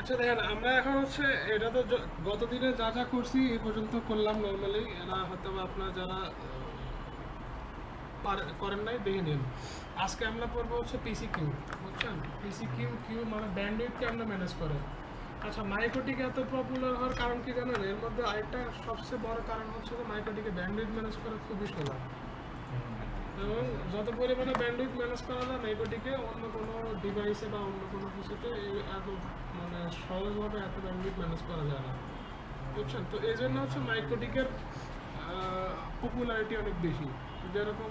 আচ্ছা দেখেন, আমরা এখন হচ্ছে এটা তো গত দিনে যা যা করছি এই পর্যন্ত করলাম নর্মালি। এরা হয়তো বা আপনার যারা করেন নাই দেখে নিন। আজকে আমরা পড়বো হচ্ছে পিসি কিউ, বুঝছেন? পিসি কিউ কিউ মানে ব্যান্ডউইথকে আমরা ম্যানেজ করে। আচ্ছা, মাইক্রোটিক এত পপুলার হওয়ার কারণ কি জানেন? এর মধ্যে আরেকটা সবচেয়ে বড় কারণ হচ্ছে যে মাইক্রোটিকে ব্যান্ডউইথ ম্যানেজ করা খুবই সহজ। এবং যত পরিমাণে ব্যান্ডউইথ ম্যানেজ করা যায় মাইক্রোটিকে অন্য কোনো ডিভাইসে বা অন্য কোনো কিছুতে এত মানে সহজভাবে এত ব্যান্ডউইথ ম্যানেজ করা যায় না, বুঝছেন? তো এই জন্য হচ্ছে মাইক্রোটিকের পপুলারিটি অনেক বেশি। যেরকম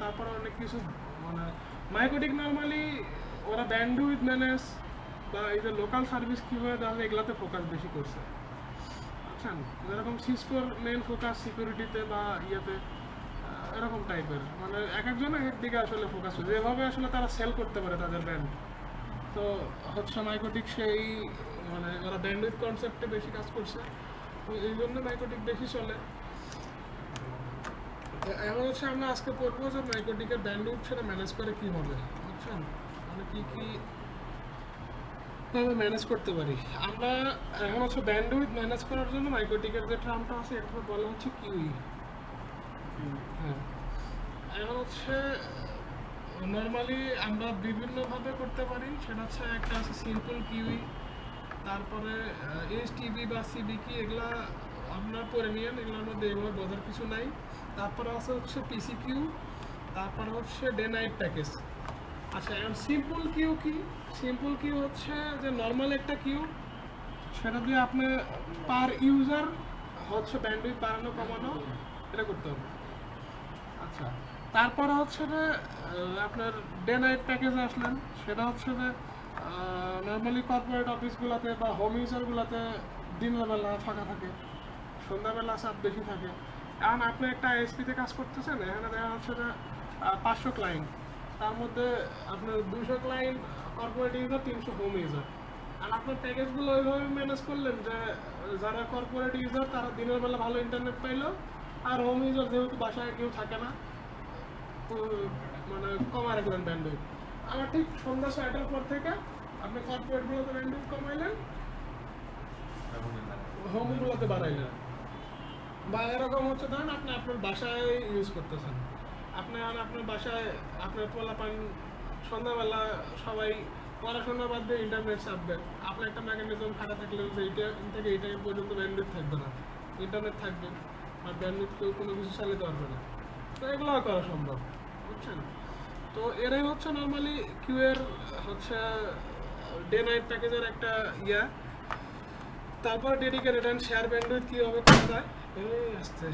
তারপরে অনেক কিছু মানে মাইক্রোটিক নর্মালি ওরা ব্যান্ডউইথ ম্যানেজ বা এই যে লোকাল সার্ভিস কীভাবে দেওয়া হয় এগুলাতে ফোকাস বেশি করছে, বুঝছেন? যেরকম সিসকোর মেন ফোকাস সিকিউরিটিতে বা ইয়েতে এরকম টাইপের, মানে এক একজন এক একদিকে আসলে ফোকাস করে যেভাবে আসলে তারা সেল করতে পারে তাদের ব্র্যান্ড। তো হচ্ছে মাইক্রোটিক সেই মানে ওরা ব্যান্ডউইথ কনসেপ্টে বেশি কাজ করছে, তো এই জন্য মাইক্রোটিক বেশি চলে। এখন হচ্ছে আমরা আজকে পড়বো যে মাইক্রোটিকের ব্যান্ডউইথ সেটা ম্যানেজ করে কীভাবে, বুঝছেন? মানে কী কী ভাবে ম্যানেজ করতে পারি আমরা। এখন হচ্ছে ব্যান্ডউইথ ম্যানেজ করার জন্য মাইক্রোটিকের যে টার্মটা আছে এটা বলা হচ্ছে কিউই। হ্যাঁ, এখন হচ্ছে নর্মালি আমরা বিভিন্নভাবে করতে পারি। সেটা হচ্ছে একটা আছে সিম্পল কিউই, তারপরে এইচটিবি বা সিবিকি, এগুলা আপনারা পড়ে নিয়েন, এগুলোর মধ্যে এভাবে বোঝার কিছু নাই। তারপরে আছে হচ্ছে পিসি কিউ, তারপরে হচ্ছে ডে নাইট প্যাকেজ। আচ্ছা, এখন সিম্পল কিউ কি? সিম্পল কিউ হচ্ছে যে নর্মাল একটা কিউ, সেটা দিয়ে আপনি পার ইউজার হচ্ছে ব্যান্ডউইথ বাড়ানো কমানো এটা করতে হবে। আচ্ছা, তারপরে হচ্ছে যে আপনার ডে নাইট প্যাকেজে আসলেন, সেটা হচ্ছে যে নর্মালি কর্পোরেট অফিসগুলোতে বা হোম ইউজারগুলোতে দিনের বেলা ফাঁকা থাকে, সন্ধ্যাবেলা চাপ বেশি থাকে। এখন আপনি একটা আইএসপিতে কাজ করতেছেন, এখানে দেখা যাচ্ছে যে 500 ক্লায়েন্ট, তার মধ্যে আপনার 200 client corporate user, 300 home user. আর আপনার প্যাকেজগুলো ওইভাবে ম্যানেজ করলেন যে যারা কর্পোরেট ইউজার তারা দিনের বেলা ভালো ইন্টারনেট পাইলো, আর হোম ইউজার যেহেতু বাসায় কেউ থাকে না মানে কমা রাখলেন ব্যান্ডউইথ। আবার ঠিক সন্ধ্যা 6টার পর থেকে আপনি কর্পোরেটগুলোতে ব্যান্ডউইথ কমাইলেন, হোমগুলোতে বাড়াইলেন। বা এরকম হচ্ছে ধরেন আপনি আপনার বাসায় ইউজ করতেছেন, আপনি আর আপনার বাসায় আপনার পোলাপান সন্ধ্যাবেলা সবাই পড়াশোনা বাদ দিয়ে ইন্টারনেট চাপবেন, আপনার একটা মেকানিজম খাটা থাকলে যে এইটা থেকে এই টাইম পর্যন্ত ব্যান্ডউইথ থাকবে না, ইন্টারনেট থাকবে আর ব্যান্ডউইথ কেউ কোনো কিছু চালাতে পারবে না। তো এগুলোও করা সম্ভব, বুঝছেন? তো এরাই হচ্ছে নর্মালি কিউ এর হচ্ছে ডে নাইট প্যাকেজের একটা ইয়া। তারপর ডেডিকেটেড অ্যান্ড শেয়ার ব্যান্ডউইথ কীভাবে করা যায় এই আসছে।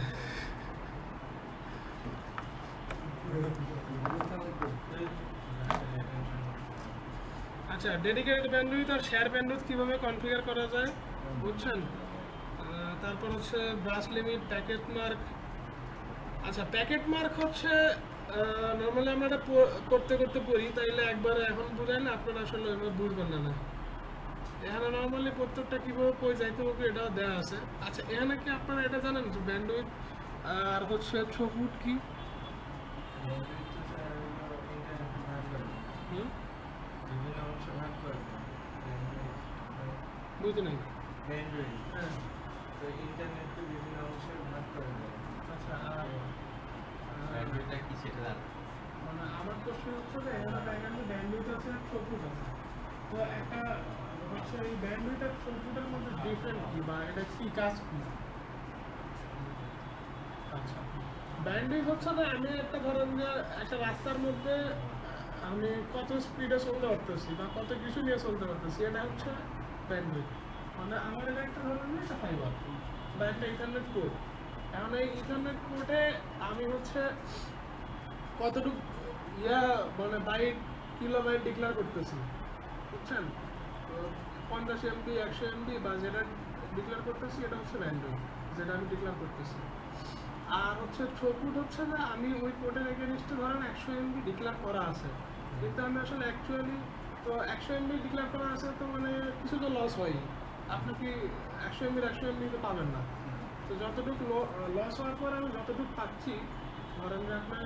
আচ্ছা, ডেডিকেটেড ব্যান্ডউইথ আর শেয়ার ব্যান্ডউইথ কীভাবে কনফিগার করা যায়, বুঝছেন? তারপর হচ্ছে ব্রাশ লিমিট, প্যাকেট মার্ক। আচ্ছা, প্যাকেট মার্ক হচ্ছে নর্মালি আমরা এটা করতে করতে পড়ি, তাইলে একবারে এখন বুঝাই না আপনারা আসলে ওইভাবে বুঝবেন না। এখানে নর্মালি প্রত্যেকটা কীভাবে কই যাইতে হবে এটাও দেওয়া আছে। আচ্ছা, এখানে কি আপনারা এটা জানেন যে ব্যান্ডউইথ আর হচ্ছে থ্রুপুট কি? বুঝি নাই। হ্যাঁ, আচ্ছা, মানে আমার কোশ্চেন হচ্ছে যে এখানে ব্যান্ডউইথ আছে আর থ্রুপুট আছে, তো একটা হচ্ছে এই ব্যান্ডউইথ আর থ্রুপুটের মধ্যে ডিফারেন্ট কি বা এটা কি কাজ কি? আচ্ছা, ব্যান্ডউইথ হচ্ছে না আমি একটা ধরেন যে একটা রাস্তার মধ্যে আমি কত স্পিডে চলতে পারতেছি বা কত কিছু নিয়ে চলতে পারতেছি, এটা হচ্ছে ব্যান্ডউইথ। মানে আমার এটা একটা ধরনের একটা ফাইবার বা একটা ইন্টারনেট কোড। এখন এই ইন্টারনেট কোডে আমি হচ্ছে কতটুকু ইয়া মানে বাইট কিলোবাইট ডিক্লেয়ার করতেছি, বুঝছেন? 50 এমবি 100 এমবি বা যেটা ডিক্লেয়ার করতেছি এটা হচ্ছে ব্যান্ডউইথ, যেটা আমি ডিক্লেয়ার করতেছি। আর হচ্ছে থ্রুপুট হচ্ছে না আমি ওই কোডের এগেইনস্টে ধরেন 100 এমবি ডিক্লেয়ার করা আছে, কিন্তু আমি আসলে অ্যাকচুয়ালি তো 100 এমবি ডিক্লেয়ার করা আছে, তো মানে কিছু তো লস হয়। আপনি কি 100 এমবি তো পাবেন না। তো যতটুকু লস হওয়ার পর আমি যতটুকু পাচ্ছি, ধরেন যে আপনার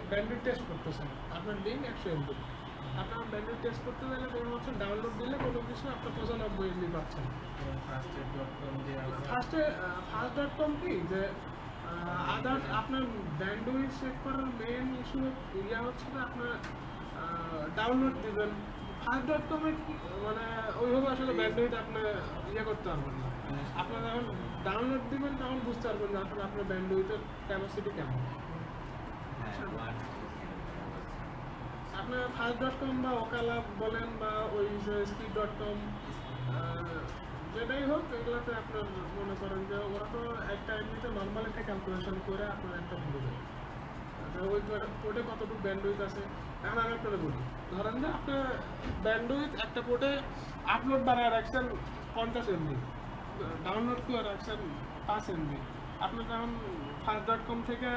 ব্যান্ডউইথ টেস্ট করতেছেন, আপনার লিঙ্ক 100 এমবি, আপনার ব্যান্ডউইথ টেস্ট করতে গেলে ধরুন হচ্ছে ডাউনলোড দিলে কোনো কিছু আপনার 95 MB পাচ্ছেন। ফার্স্ট.com কি যে আদার্স আপনার ব্যান্ডউইথ চেক করার মেইন ইস্যু হচ্ছে যে আপনার ডাউনলোড দিবেন। ফার্স্ট.com মানে ওইভাবে আসলে ব্যান্ডউইথ আপনি করতে পারবেন না। আপনার যখন ডাউনলোড দিবেন তখন বুঝতে পারবেন যে আসলে আপনার ব্যান্ডউইথের ক্যাপাসিটি কেমন। আপনার ফার্স্ট.com বা ওকালা বলেন বা ওই স্পিড.com যেটাই হোক, এগুলোতে আপনার মনে করেন যে ওরা তো একটা এমনিতে নর্মাল একটা ক্যালকুলেশন করে আপনার একটা ভুলে দেয় ওই পোর্টে কতটুকু ব্যান্ডউইথ আছে। এখন আমি আপনারা বলি, ধরেন যে আপনার ব্যান্ডউইথ একটা পোর্টে আপলোড বানায় রাখছেন 50 MB, ডাউনলোড করে রাখছেন 5 MB। আপনি যখন ফার্স্ট.com থেকে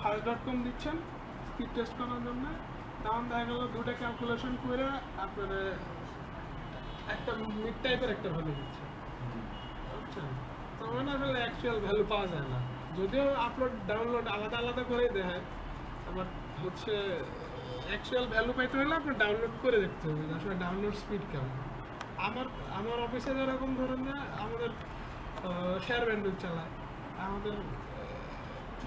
ফার্স্ট.com দিচ্ছেন স্পিড টেস্ট করার জন্য, তখন দেখা গেল দুটো ক্যালকুলেশন করে আপনার একটা মিড টাইপের একটা ভ্যালু দিচ্ছে, বুঝছেন? তো মানে আসলে অ্যাকচুয়াল ভ্যালু পাওয়া যায় না, যদিও আপলোড ডাউনলোড আলাদা আলাদা করেই দেয়। আবার হচ্ছে অ্যাকচুয়াল ভ্যালু পাইতে হলে আপনার ডাউনলোড করে দেখতে হবে আসলে ডাউনলোড স্পিড কেমন। আমার অফিসে যেরকম ধরেন না আমাদের শেয়ার ব্যান্ডউইথ চালায়, আমাদের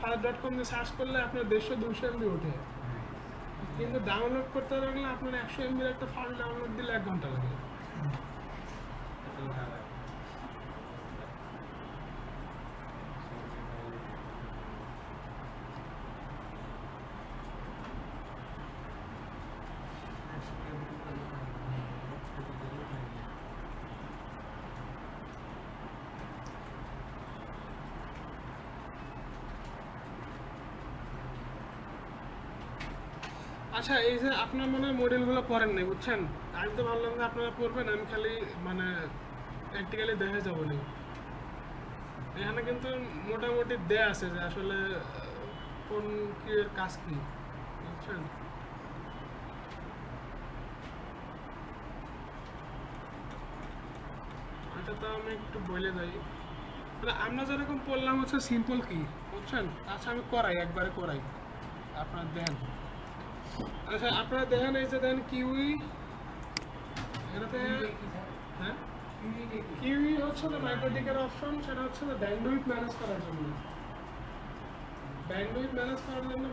ফার্স্ট.com দিয়ে সার্চ করলে আপনার 150-200 MB ওঠে, কিন্তু ডাউনলোড করতে লাগলে আপনার 100 MB একটা ফাইল ডাউনলোড দিলে 1 ঘন্টা লাগে। আচ্ছা, এই যে আপনার মনে হয় মডেলগুলো পড়েন নাই, বুঝছেন? আমি তো ভাবলাম যে আপনারা পড়বেন, আমি খালি মানে প্র্যাকটিক্যালি দেখে যাবো না। এখানে কিন্তু মোটামুটি দেয়া আছে যে আসলে কোন কি এর কাজ কি, বুঝছেন? এটা তো আমি একটু বলে যাই, মানে আমরা যেরকম পড়লাম হচ্ছে সিম্পল কি, বুঝছেন? আচ্ছা আমি একবারে করাই, আপনারা দেন। আচ্ছা আপনারা দেখেন, এই যে দেখেন কিউই, এটাতে হ্যাঁ কিউই হচ্ছে যে মাইক্রোটিকের অপশন, সেটা হচ্ছে যে ব্যান্ডউইথ ম্যানেজ করার জন্য। ব্যান্ডউইথ ম্যানেজ করার জন্য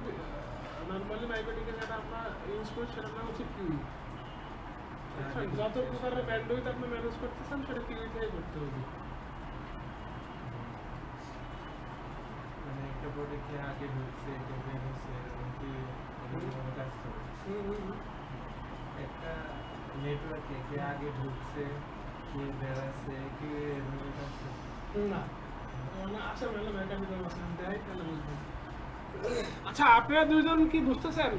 নর্মালি মাইক্রোটিকে যেটা আমরা ইউজ করি সেটার নাম হচ্ছে কিউই। যত প্রকারের ব্যান্ডউইথ আপনি ম্যানেজ করতেছেন সেটা কিউই থেকে করতে হবে। মানে একটা প্রোডাক্টে আগে ঢুকছে, এটা বের হচ্ছে, কাজ করে। একটা নেটওয়ার্কে কে আগে ঢুকছে, কে বেরাচ্ছে, কে এভাবে কাজ করে না। আচ্ছা মেলা মেকানিক্যাল আছে, দেখ তাহলে বুঝবেন। আচ্ছা আপনারা দুইজন কি বুঝতেছেন?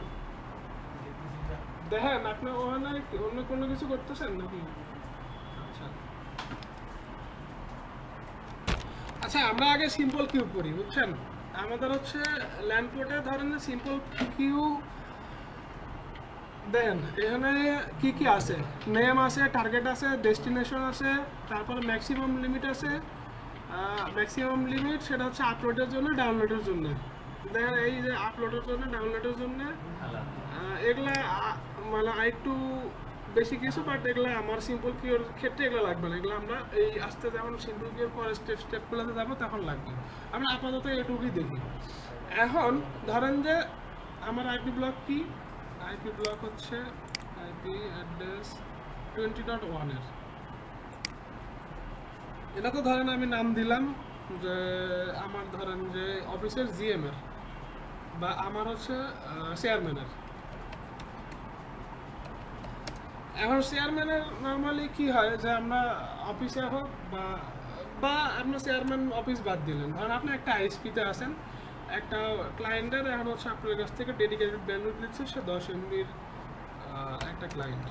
দেখেন আপনি ওখানে অন্য কোনো কিছু করতেছেন নাকি? আচ্ছা আচ্ছা, আমরা আগে সিম্পল কিউ করি, বুঝছেন? আমাদের হচ্ছে ল্যান্ড পোর্টে ধরেন সিম্পল কিউ দেন, এখানে কি কি আছে, নেম আছে, টার্গেট আছে, ডেস্টিনেশন আছে, তারপরে ম্যাক্সিমাম লিমিট আছে। ম্যাক্সিমাম লিমিট সেটা হচ্ছে আপলোডের জন্য, ডাউনলোডের জন্য। দেখেন এই যে আপলোডের জন্য, ডাউনলোডের জন্য এগুলা মানে আরেকটু বেশি কিছু, বাট এগুলো আমার সিম্পল কিউর ক্ষেত্রে এগুলো লাগবে না। এগুলো আমরা এই আস্তে যেমন সিম্পল কিউর পরে স্টেপগুলোতে যাবো তখন লাগবে। আমরা আপাতত এটুকুই দেখি। এখন ধরেন যে আমার আইপি ব্লক কি, আইপি ব্লক হচ্ছে আইপি অ্যাড্রেস 20.1 এর। এটা তো ধরেন আমি নাম দিলাম যে আমার ধরেন যে অফিসের জিএম এর বা আমার হচ্ছে চেয়ারম্যানের। এখন চেয়ারম্যানের নর্মালি কি হয় যে আমরা অফিসে হোক বা আপনার চেয়ারম্যান অফিস বাদ দিলেন, ধরেন আপনি একটা আইএসপিতে আছেন, একটা ক্লায়েন্টের এখন হচ্ছে আপনার কাছ থেকে ডেডিকেটেড ব্যান্ডউইথ দিচ্ছে, সে 10 MBর একটা ক্লায়েন্ট।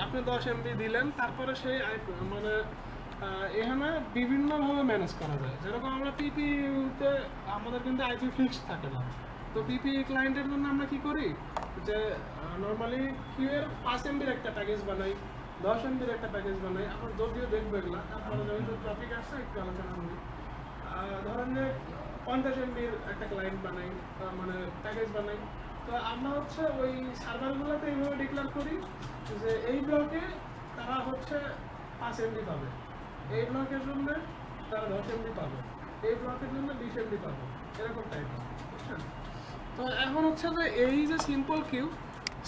আপনি 10 MB দিলেন, তারপরে সেই মানে এখানে বিভিন্নভাবে ম্যানেজ করা যায়। যেরকম আমরা পিপিতে আমাদের কিন্তু আইপি ফিক্সড থাকে না, তো পিপি ক্লায়েন্টের জন্য আমরা কি করি যে নর্মালি কিউ এর 5 MBর একটা প্যাকেজ বানাই, 10 MBর একটা প্যাকেজ বানাই। আপনার যদিও দেখবো এগুলা, তারপরে যখন টপিক আসছে একটু আলোচনা করি। ধরেন যে 50 MB-র একটা ক্লায়েন্ট বানাই, মানে প্যাকেজ বানাই, তো আমরা হচ্ছে ওই সার্ভারগুলোতে এইভাবে ডিক্লেয়ার করি যে এই ব্লকে তারা হচ্ছে 5 MB পাবে, এই ব্লকের জন্য তারা 10 MB পাবে, এই ব্লকের জন্য 20 MB পাবে, এরকম টাইপ, বুঝছেন? তো এখন হচ্ছে যে এই যে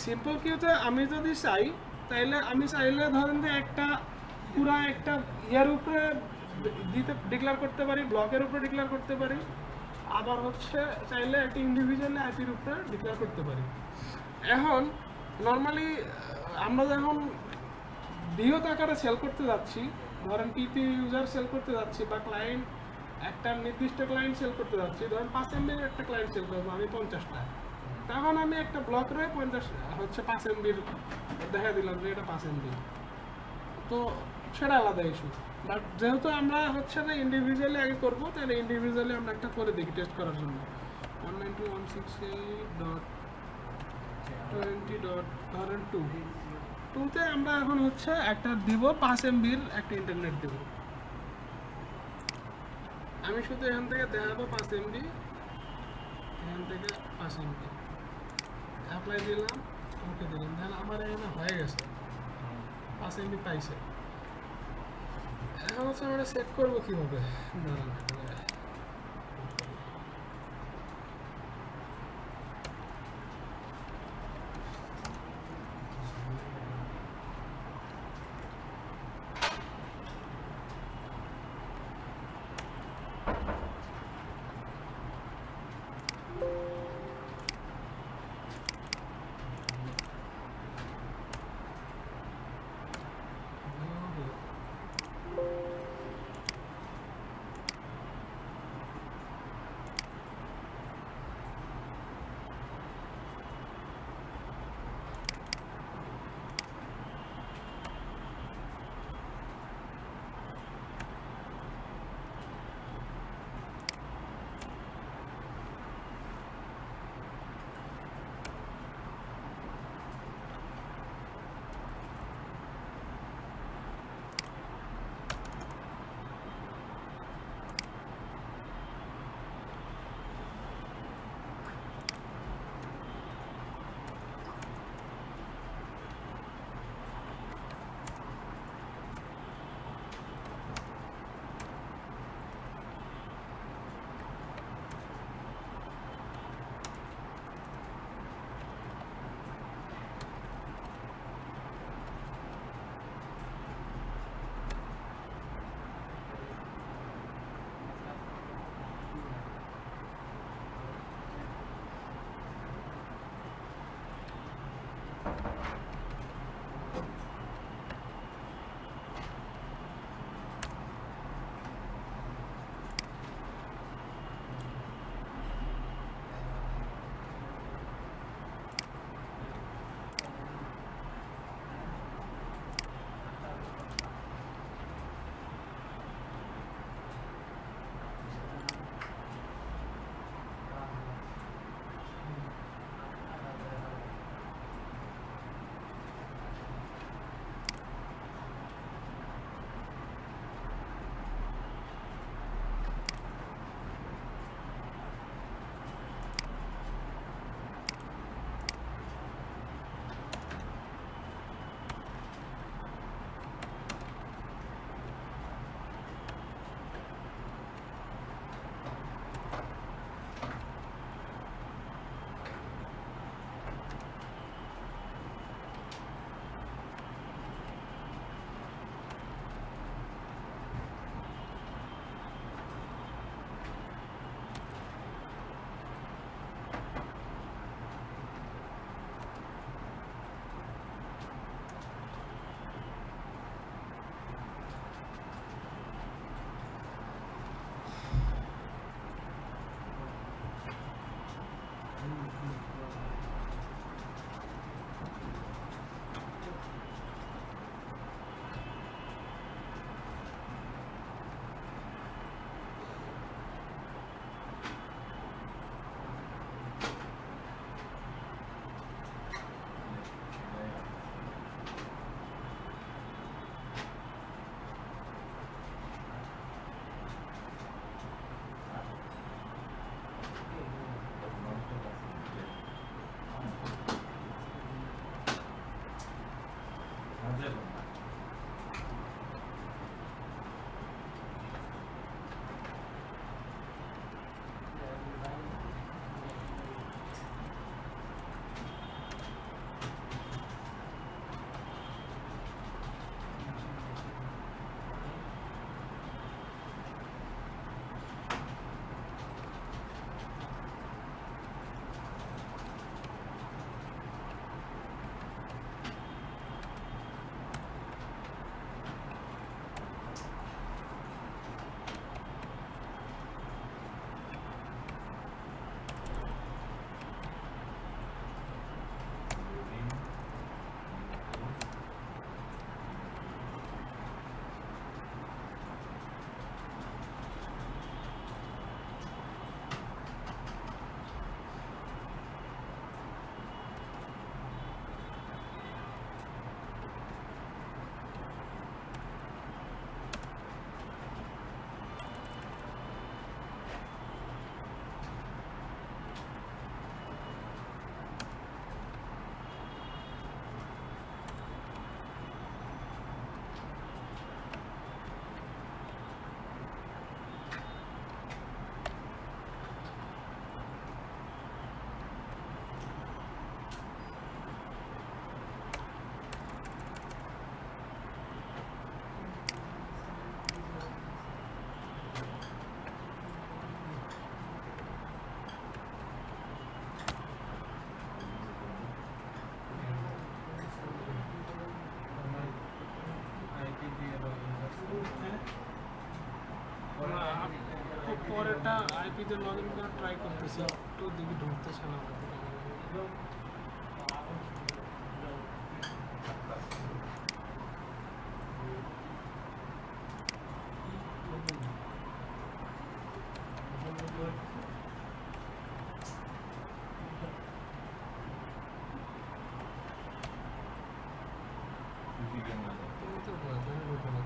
সিম্পল কিউতে আমি যদি চাই, তাইলে আমি চাইলে ধরেন যে একটা পুরা একটা ইয়ার উপরে ডিক্লেয়ার করতে পারি, ব্লকের উপরে ডিক্লেয়ার করতে পারি, আবার হচ্ছে চাইলে একটা ইন্ডিভিজুয়ালি আইপির উপরে ডিক্লেয়ার করতে পারি। এখন নর্মালি আমরা যখন বৃহৎ আকারে সেল করতে যাচ্ছি, ধরেন পিপি ইউজার সেল করতে যাচ্ছি বা ক্লায়েন্ট একটা নির্দিষ্ট ক্লায়েন্ট সেল করতে যাচ্ছি, ধরেন 5 MB-র একটা ক্লায়েন্ট সেল করবো আমি 50টা, তখন আমি একটা ব্লকে 5 MB-র দেখা দিলাম যে এটা 5 MB, তো সেটা আলাদা ইস্যু। বাট যেহেতু আমরা হচ্ছে না ইন্ডিভিজুয়ালি আগে করবো, তাহলে ইন্ডিভিজুয়ালি আমরা একটা করে দেখি টেস্ট করার জন্য। 192.168.20.2তে আমরা এখন হচ্ছে একটা দিব 5 MB-র একটা ইন্টারনেট দেব। আমি শুধু এখান থেকে দেখাবো 5 MB, এখান থেকে 5 MB অ্যাপ্লাই দিলাম, ওকে দিলাম, তাহলে আমার এখানে হয়ে গেছে 5 MB পাইছে। এখন হচ্ছে আমরা চেক করবো কীভাবে, দাঁড়ান পরেরটা আইপিতে লগ ইন করে ট্রাই করতেছি, একটু দেখি ঢুকতেছে না। তুমি তো ঢুকে না।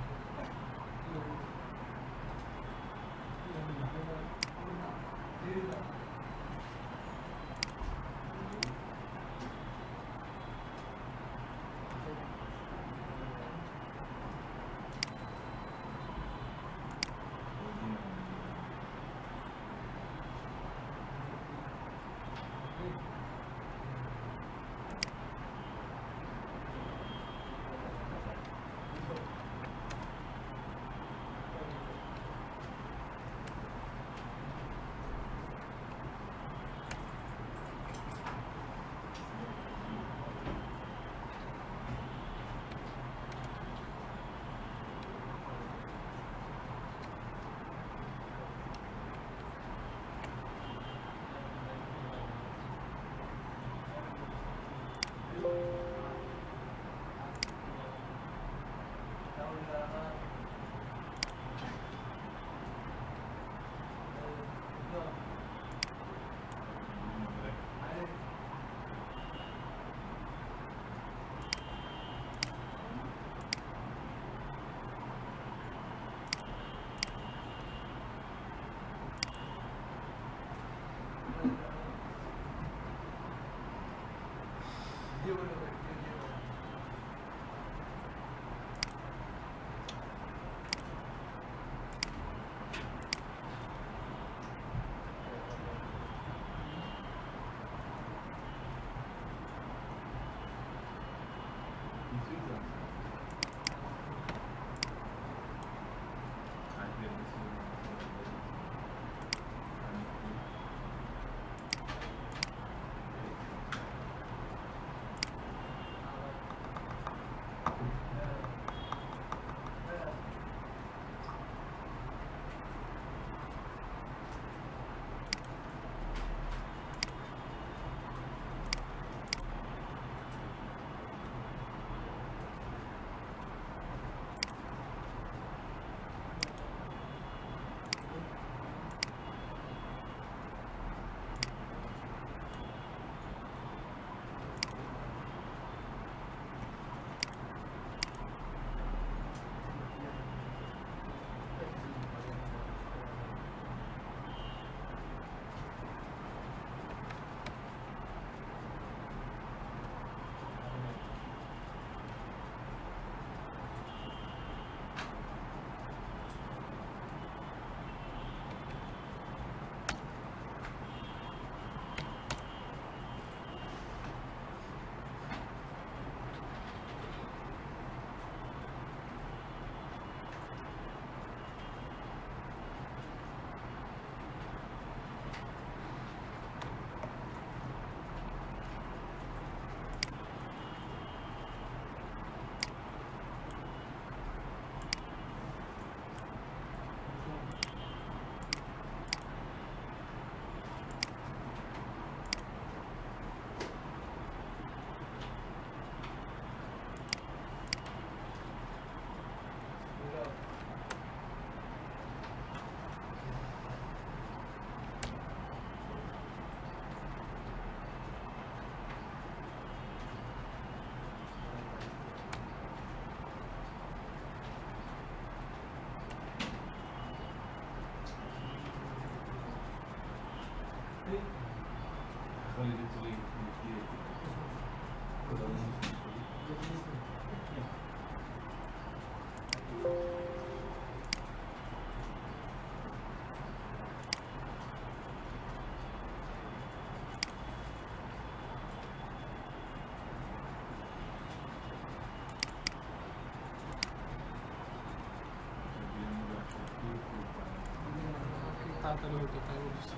তাড়াতাড়ি হতো তাই বলছি।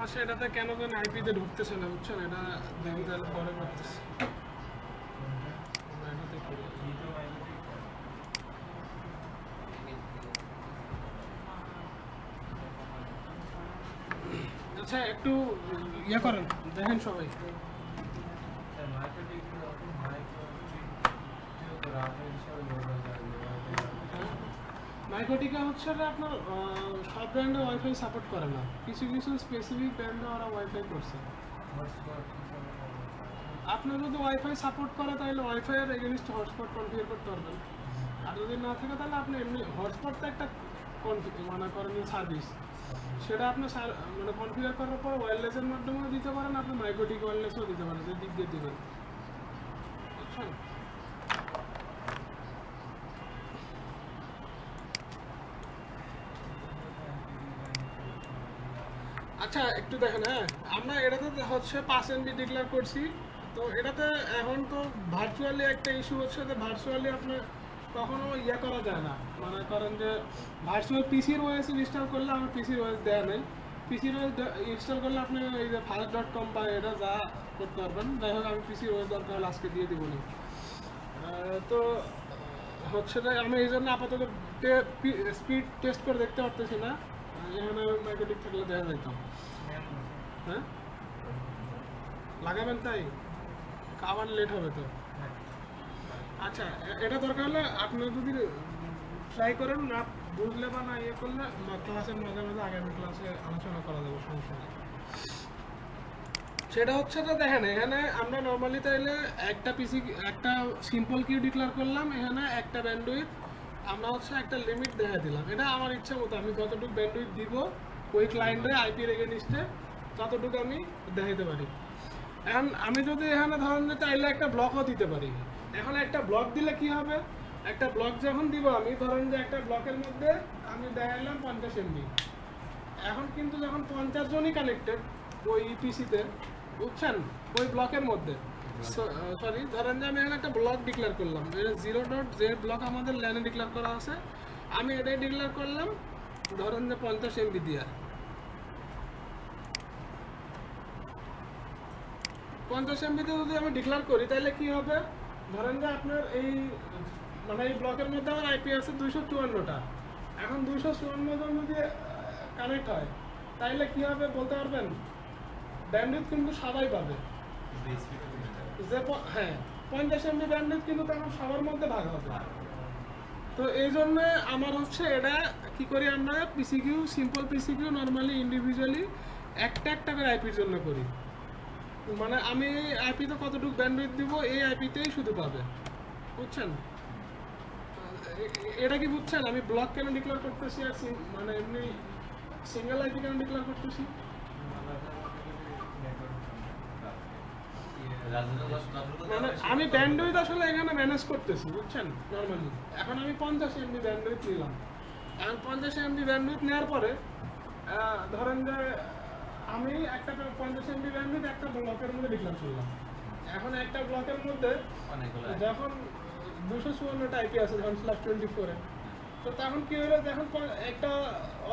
আচ্ছা এটাতে কেন যেন আইপিতে ঢুকতেছে না বুঝছেন, এটা দেখি তাহলে পরে করতেছি। এটাতে করি। আচ্ছা একটু ইয়ে করেন, দেখেন সবাই। মাইক্রোটিকা হচ্ছে যে আপনার সব ব্র্যান্ডে ওয়াইফাই সাপোর্ট করে না, কিছু কিছু স্পেসিফিক ব্র্যান্ডে ওরা ওয়াইফাই করছে। আপনার যদি ওয়াইফাই সাপোর্ট করে তাহলে ওয়াইফাই এর এগেইনস্ট হটস্পট কনফিগার করতে পারবেন, আর যদি না থাকে তাহলে আপনি এমনি হটস্পট তো একটা মানে করেন সার্ভিস, সেটা আপনি মানে কনফিগার করার পর ওয়্যারলেসের মাধ্যমেও দিতে পারেন, আপনি মাইক্রোটিক ওয়্যারলেসও দিতে পারেন, যে দিক দিয়ে দিবেন, বুঝছেন? আচ্ছা একটু দেখেন, হ্যাঁ আমরা এটাতে হচ্ছে 5 MB ডিক্লেয়ার করছি, তো এটাতে এখন তো ভার্চুয়ালি একটা ইস্যু হচ্ছে যে ভার্চুয়ালি আপনার কখনো ইয়ে করা যায় না, মানে করেন যে ভার্চুয়াল পিসির ওএস ইনস্টল করলে আমার পিসির ওএস দেওয়া নেই, পিসির ওএস ইনস্টল করলে আপনি এই যে ফাস্ট.com বা এটা যা করতে পারবেন, যাই হোক আমি পিসির ওএস দরকার হলে আজকে দিয়ে দিব না। তো হচ্ছে যে আমি এই জন্য আপাতত স্পিড টেস্ট করে দেখতে পারতেছি না, এখানে মাইক্রোটিক থাকলে দেখা যাইতাম। হ্যাঁ লাগাবেন, তাই আবার লেট হবে তো। আচ্ছা এটা দরকার হলে আপনি যদি ট্রাই করেন, না বুঝলে বা না ইয়ে করলে ক্লাসের মাঝে মাঝে আগামী ক্লাসে আলোচনা করা যাবে, সমস্যা নেই। সেটা হচ্ছে যে দেখেন এখানে আমরা নর্মালি তাইলে একটা পিসি একটা সিম্পল কিউ ডিক্লেয়ার করলাম, এখানে একটা ব্যান্ডউইথ আমরা হচ্ছে একটা লিমিট দেখা দিলাম, এটা আমার ইচ্ছা মতো আমি যতটুকু ব্যান্ডউইথ দিব ওই ক্লায়েন্টে আইপির এগেইনস্টে ততটুকু আমি দেখাইতে পারি। এখন আমি যদি এখানে ধরেন যে চাইলে একটা ব্লকও দিতে পারি, এখন একটা ব্লক দিলে কি হবে, একটা ব্লক যখন দিব আমি ধরেন যে একটা ব্লকের মধ্যে আমি দেখাইলাম 50 MB, এখন কিন্তু যখন 50 জনই কানেক্টেড ওই পিসিতে, বুঝছেন, ওই ব্লকের মধ্যে সরি ধরেন যে আমি এখানে একটা ব্লক ডিক্লেয়ার করলাম, এটা 0.z ব্লক আমাদের ল্যানে ডিক্লেয়ার করা আছে, আমি এটাই ডিক্লেয়ার করলাম ধরেন যে 50 MB দিয়া, 50 MB তে যদি আমি ডিক্লেয়ার করি তাহলে কি হবে, ধরেন যে আপনার এই মানে এই ব্লকের মধ্যে আমার আইপি আছে 254টা, এখন 254 জন যদি কানেক্ট হয় তাহলে কি হবে বলতে পারবেন? ব্যান্ডউইথ কিন্তু সবাই পাবে, যে হ্যাঁ 50 MB ব্যান্ডউইথ কিন্তু তখন সবার মধ্যে ভাগ হবে। তো এই জন্য আমার হচ্ছে এটা কি করি আমরা পিসিকিউ সিম্পল পিসিকিউ নর্মালি ইন্ডিভিজুয়ালি একটা একটা করে আইপির জন্য করি, মানে আমি আইপিতে কতটুকু ব্যান্ডউইথ দিব এই আইপিতেই শুধু পাবে, বুঝছেন? এটা কি বুঝছেন আমি ব্লক কেন ডিক্লেয়ার করতেছি আর মানে এমনি সিঙ্গেল আইপি কেন ডিক্লেয়ার করতেছি? মানে আমি ব্যান্ডউইথ আসলে এখানে ম্যানেজ করতেছি, বুঝছেন, নরমালি এখন আমি 50 MB ব্যান্ডউইথ নিলাম, এখন 50 MB ব্যান্ডউইথ নেওয়ার পরে ধরেন যে আমি একটা 50 MB ব্যান্ডউইথ একটা ব্লকের মধ্যে ডিক্লেয়ার করলাম, এখন একটা ব্লকের মধ্যে যখন 254টা আইপি আছে ধরেন /24 তো তখন কি হলো, যখন একটা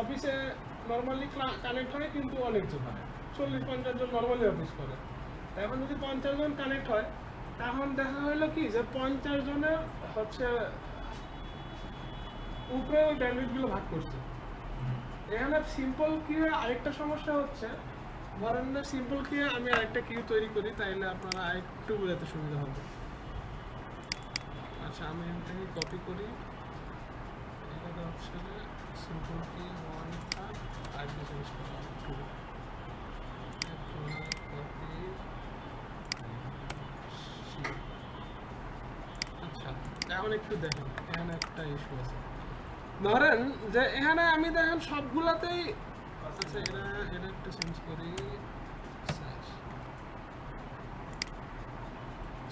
অফিসে নর্মালি কানেক্ট হয় কিন্তু অনেকজন হয়, 40-50 জন নর্মালি অফিস করে, এখন যদি 50 জন কানেক্ট হয় তখন দেখা হলো কি যে 50 জনের হচ্ছে উপরে ওই ব্যান্ডউইথগুলো ভাগ করছে। এখানে সিম্পল কিউ আরেকটা সমস্যা হচ্ছে, ধরেন না সিম্পল কিউ আমি আরেকটা কিউ তৈরি করি তাইলে আপনারা আরেকটু বোঝাতে সুবিধা হবে। আচ্ছা আমি এখান থেকে কপি করি, এটা হচ্ছে সিম্পল কি 1 আর আইপি চেঞ্জ করলাম 2 কপি। আচ্ছা এখন একটু দেখেন এখানে একটা ইস্যু আছে, ধরেন যে এখানে আমি দেখেন সবগুলাতেই, আচ্ছা এটা একটু চেঞ্জ করি,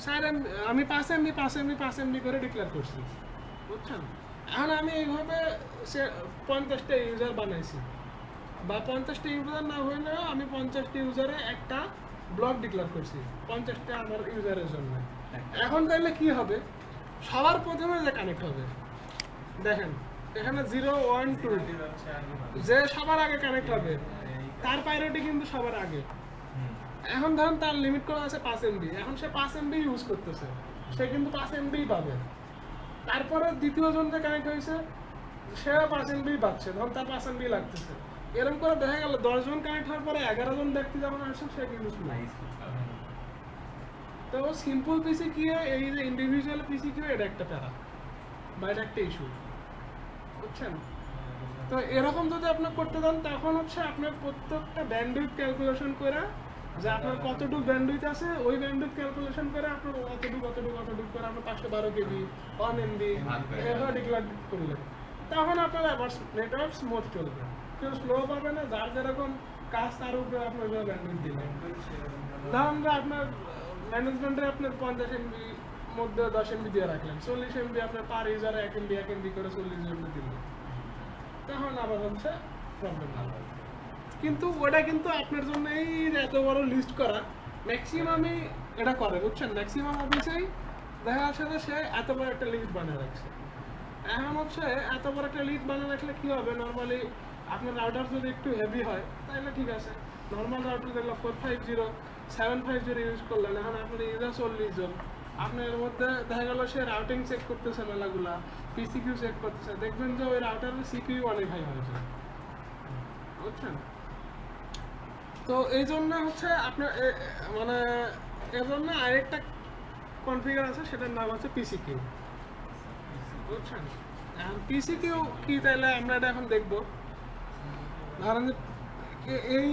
স্যার আমি 5 MB করে ডিক্লেয়ার করছি, বুঝছেন, এখন আমি এইভাবে 50টা ইউজার বানাইছি, বা 50টা ইউজার না হইলেও আমি 50টা ইউজারে একটা ব্লক ডিক্লেয়ার করছি 50টা আমার ইউজারের জন্য। এখন তাহলে কি হবে, সবার প্রথমে যে কানেক্ট হবে দেখেন এখানে 0, 1, 2 যে সবার আগে কানেক্ট হবে তার প্রায়োরিটি কিন্তু সবার আগে। এখন ধরেন তার লিমিট করা আছে 5 MB, এখন সে 5 MB ইউজ করতেছে, সে কিন্তু 5 MB পাবে। তারপরে দ্বিতীয় জন যে কানেক্ট হয়েছে সেও 5 MB পাচ্ছে, ধরুন তার 5 MB লাগতেছে, এরকম করে দেখা গেল 10 জন কানেক্ট হওয়ার পরে 11 জন ব্যক্তি যখন আসছে সে কিন্তু তো সিম্পল পিসি কি এই যে ইন্ডিভিজুয়াল পিসি কি এটা একটা প্যারা বা এটা একটা ইস্যু। বুঝছেন? তো এরকম যদি আপনি করতে দেন তখন হচ্ছে আপনার প্রত্যেকটা ব্যান্ডউইথ ক্যালকুলেশন করে যে আপনার কতটুকু ব্যান্ডউইথ আছে ওই ব্যান্ডউইথ ক্যালকুলেশন করে আপনার কতটুকু করে আপনার 512 কেবি 1 এমবি এভাবে ডিক্লেয়ার করলেন, তখন আপনার আবার নেটওয়ার্ক স্মুথ চলবে, কেউ স্লো পাবে না, যার যেরকম কাজ তার উপরে আপনার ব্যান্ডউইথ দিবেন। ধরুন যে আপনার ম্যানেজমেন্টে আপনার 50 এমবি মধ্যে 10 এমবি দিয়ে রাখলেন, 40 এমবি আপনার পার ইউজারে 1 এমবি করে 40 এমবি দিলেন, তখন আবার হচ্ছে প্রবলেম হবে। কিন্তু ওটা কিন্তু আপনার জন্য এই এত বড় লিস্ট করা ম্যাক্সিমামই এটা করে, বুঝছেন? ম্যাক্সিমাম অফিসেই দেখা যাচ্ছে যে সে এত বড় একটা লিস্ট বানিয়ে রাখছে। এখন হচ্ছে এত বড় একটা লিস্ট বানিয়ে রাখলে কী হবে, নর্মালি আপনার রাউটার যদি একটু হেভি হয় তাহলে ঠিক আছে, নর্মাল রাউটার দেখলে 450 750 ইউজ করলেন, এখন আপনার ইউজার 40 জন, আপনি এর মধ্যে দেখা গেল সে রাউটিং চেক করতেছে, মেলাগুলা পিসিকিউ চেক করতেছে, দেখবেন যে ওই রাউটারের সিপিইউ অনেক হাই হয়েছে, বুঝছেন? তো এই জন্য হচ্ছে আপনার মানে এর জন্য আরেকটা কনফিগার আছে, সেটার নাম হচ্ছে পিসিকিউ, বুঝছেন? পিসিকিউ কি তাইলে আমরা এটা এখন দেখবো। ধরেন এই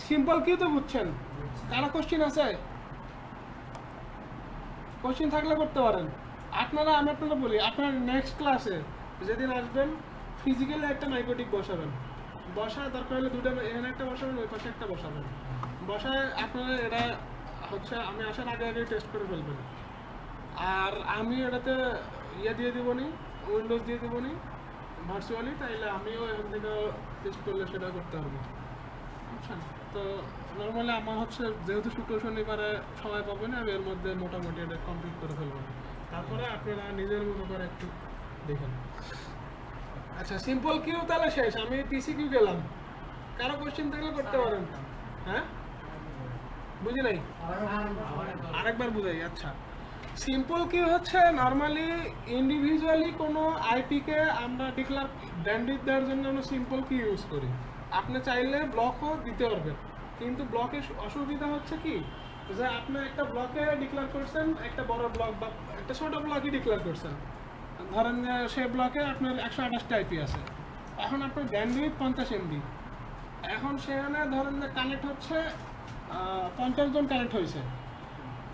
সিম্পল কিউ তো বুঝছেন, কারো কোশ্চিন আছে? কোশ্চিন থাকলে করতে পারেন। আমি আপনারা বলি, আপনার নেক্সট ক্লাসে যেদিন আসবেন ফিজিক্যালি একটা মাইক্রোটিক বসাবেন, বসা দরকার হলে দুটো, এখানে একটা বসাবেন, ওই পাশে একটা বসাবেন, বসায় আপনারা এটা হচ্ছে আমি আসার আগে টেস্ট করে ফেলবেন। আর আমি এটাতে ইয়ে দিয়ে দিবনি, উইন্ডোজ দিয়ে দিবনি ভার্চুয়ালি, তাইলে আমিও এখান থেকে টেস্ট করলে সেটা করতে পারবো, বুঝছেন? তো নর্মালি আমার হচ্ছে যেহেতু শুক্র শনিবারে সময় পাবো না, আমি এর মধ্যে মোটামুটি এটা কমপ্লিট করে ফেলবো, তারপরে আপনারা নিজের মতো করে একটু দেখেন। আচ্ছা, সিম্পল কিউ তাহলে শেষ, আমি পিসি কিউ গেলাম, কারো কোশ্চেন থাকলে করতে পারেন। হ্যাঁ, বুঝি নাই, আরেকবার বুঝাই। আচ্ছা, সিম্পল কিউ হচ্ছে নর্মালি ইন্ডিভিজুয়ালি কোনো আইপিকে আমরা ডিক্লেয়ার ব্যান্ডউইথ দেওয়ার জন্য আমরা সিম্পল কিউ ইউজ করি। আপনি চাইলে ব্লকও দিতে পারবেন, কিন্তু ব্লকের অসুবিধা হচ্ছে কি, যে আপনি একটা ব্লকে ডিক্লেয়ার করছেন, একটা বড় ব্লক বা একটা ছোট ব্লকই ডিক্লেয়ার করছেন, ধরেন যে সেই ব্লকে আপনার 128টা আইপি আছে, এখন আপনার ব্যান্ডউইথ 50 এমবি, এখন সেখানে ধরেন যে কানেক্ট হচ্ছে 50 জন কানেক্ট হয়েছে,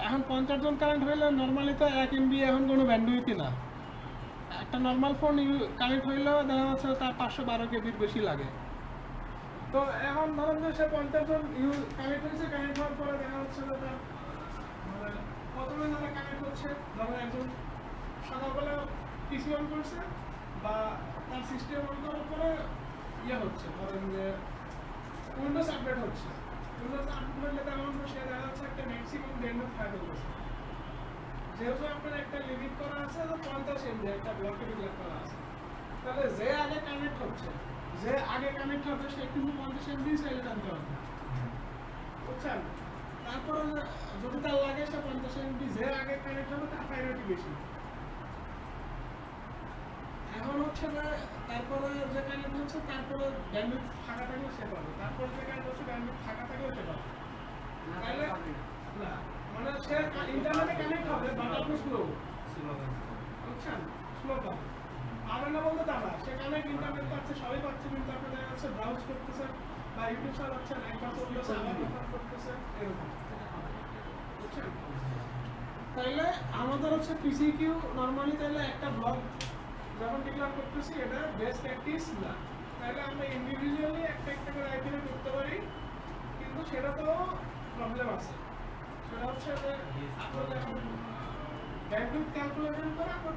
এখন 50 জন কানেক্ট হইলে নর্মালি তো 1 এমবি এখন কোনো ব্যান্ডউইথই না, একটা নর্মাল ফোন কানেক্ট হইলেও দেখা যাচ্ছে তার 512 কেবির বেশি লাগে। তো এখন ধরেন যে সে 50 জন কানেক্ট হয়েছে, কানেক্ট হওয়ার পরে দেখা যাচ্ছে যে তার মানে প্রথমে যারা কানেক্ট হচ্ছে, ধরেন একজন সকালবেলা পিসি অন করছে বা তার সিস্টেম অন করার পরে ইয়ে হচ্ছে, ধরেন যে উইন্ডোজ আপডেট হচ্ছে, উইন্ডোজ আপডেট হলে তখন সে দেখা যাচ্ছে একটা ম্যাক্সিমাম ব্যান্ডউইথ ফাইল হচ্ছে, যেহেতু আপনার একটা লিমিট করা আছে 50 এমবি একটা ব্লকে ডিক্লেয়ার করা আছে, তাহলে যে আগে কানেক্ট হচ্ছে, যে আগে কানেক্ট হবে সে কিন্তু 50 এমবি চাইলে টানতে হবে, বুঝছেন? তারপরে যদি তার লাগে সে 50 এমবি যে আগে কানেক্ট হবে তার প্রায়োরিটি বেশি। এখন হচ্ছে যে তারপরে যে কানেক্ট হচ্ছে, তারপরে ব্যান্ডউইথ ফাঁকা থাকলে সে পাবে, তারপরে যে কানেক্ট হচ্ছে ব্যান্ডউইথ ফাঁকা থাকলে সে পাবে তাহলে না, মানে সে ইন্টারনেটে কানেক্ট হবে বাট আপনি স্লো, বুঝছেন? স্লো পাবে, পাবে না বলতে তা না, সে কানেক্ট ইন্টারনেট পাচ্ছে, সবই পাচ্ছে, কিন্তু আপনি দেখা যাচ্ছে ব্রাউজ করতেছে বা ইউটিউব চালাচ্ছেন, একবার চলতেছে আবার রেফার করতেছে, এরকম, বুঝছেন? তাইলে আমাদের হচ্ছে পিসিকিউ নর্মালি তাইলে একটা ব্লক যখন ডিক্লেয়ার করতেছি এটা বেস্ট প্র্যাকটিস না, তাহলে আমরা ইন্ডিভিজুয়ালি একটা একটা করে আইপিতে করতে পারি, কিন্তু সেটা তো প্রবলেম আছে, সেটা হচ্ছে যে আপনার যখন ব্যান্ডউইথ ক্যালকুলেশন করে আপনার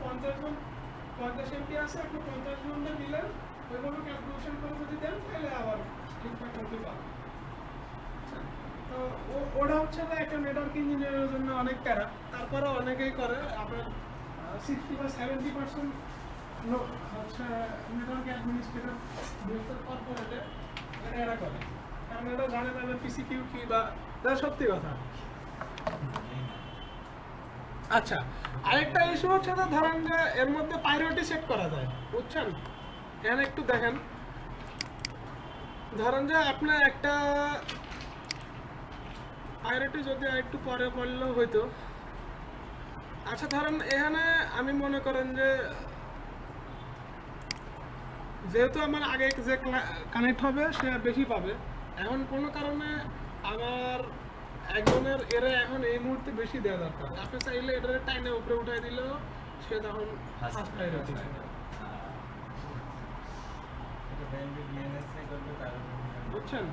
50 এমপি আছে, আপনি 50 জনটা দিলেন, ওইভাবে ক্যালকুলেশন করে যদি দেন তাহলে আবার ঠিকঠাক করতে পারবেন। তো ওটা হচ্ছে যে একটা নেটওয়ার্ক ইঞ্জিনিয়ারের জন্য অনেক প্যারা, তারপরে অনেকেই করে, আপনার 60 বা 70% হচ্ছে নেটওয়ার্ক অ্যাডমিনিস্ট্রেটর কর্পোরেটে এরা করে, কারণ এরা জানে না যে পিসিকিউ কি বা সত্যি কথা। আচ্ছা, আরেকটা ইস্যু হচ্ছে যে ধরেন যে এর মধ্যে প্রায়োরিটি সেট করা যায়, বুঝছেন? এখানে একটু দেখেন, ধরেন যে আপনার একটা প্রায়োরিটি যদি আরেকটু পরে পড়লেও হইতো। আচ্ছা, ধরেন এখানে আমি মনে করেন যে যেহেতু আমার আগে যে কানেক্ট হবে সে বেশি পাবে, এখন কোনো কারণে আমার একজনের এরা এখন এই মুহূর্তে বেশি দেওয়া দরকার, আপনি চাইলে এটার টাইমে উপরে উঠাই দিলেও সে তখন ফার্স্ট প্রায়োরিটি। বুঝছেন?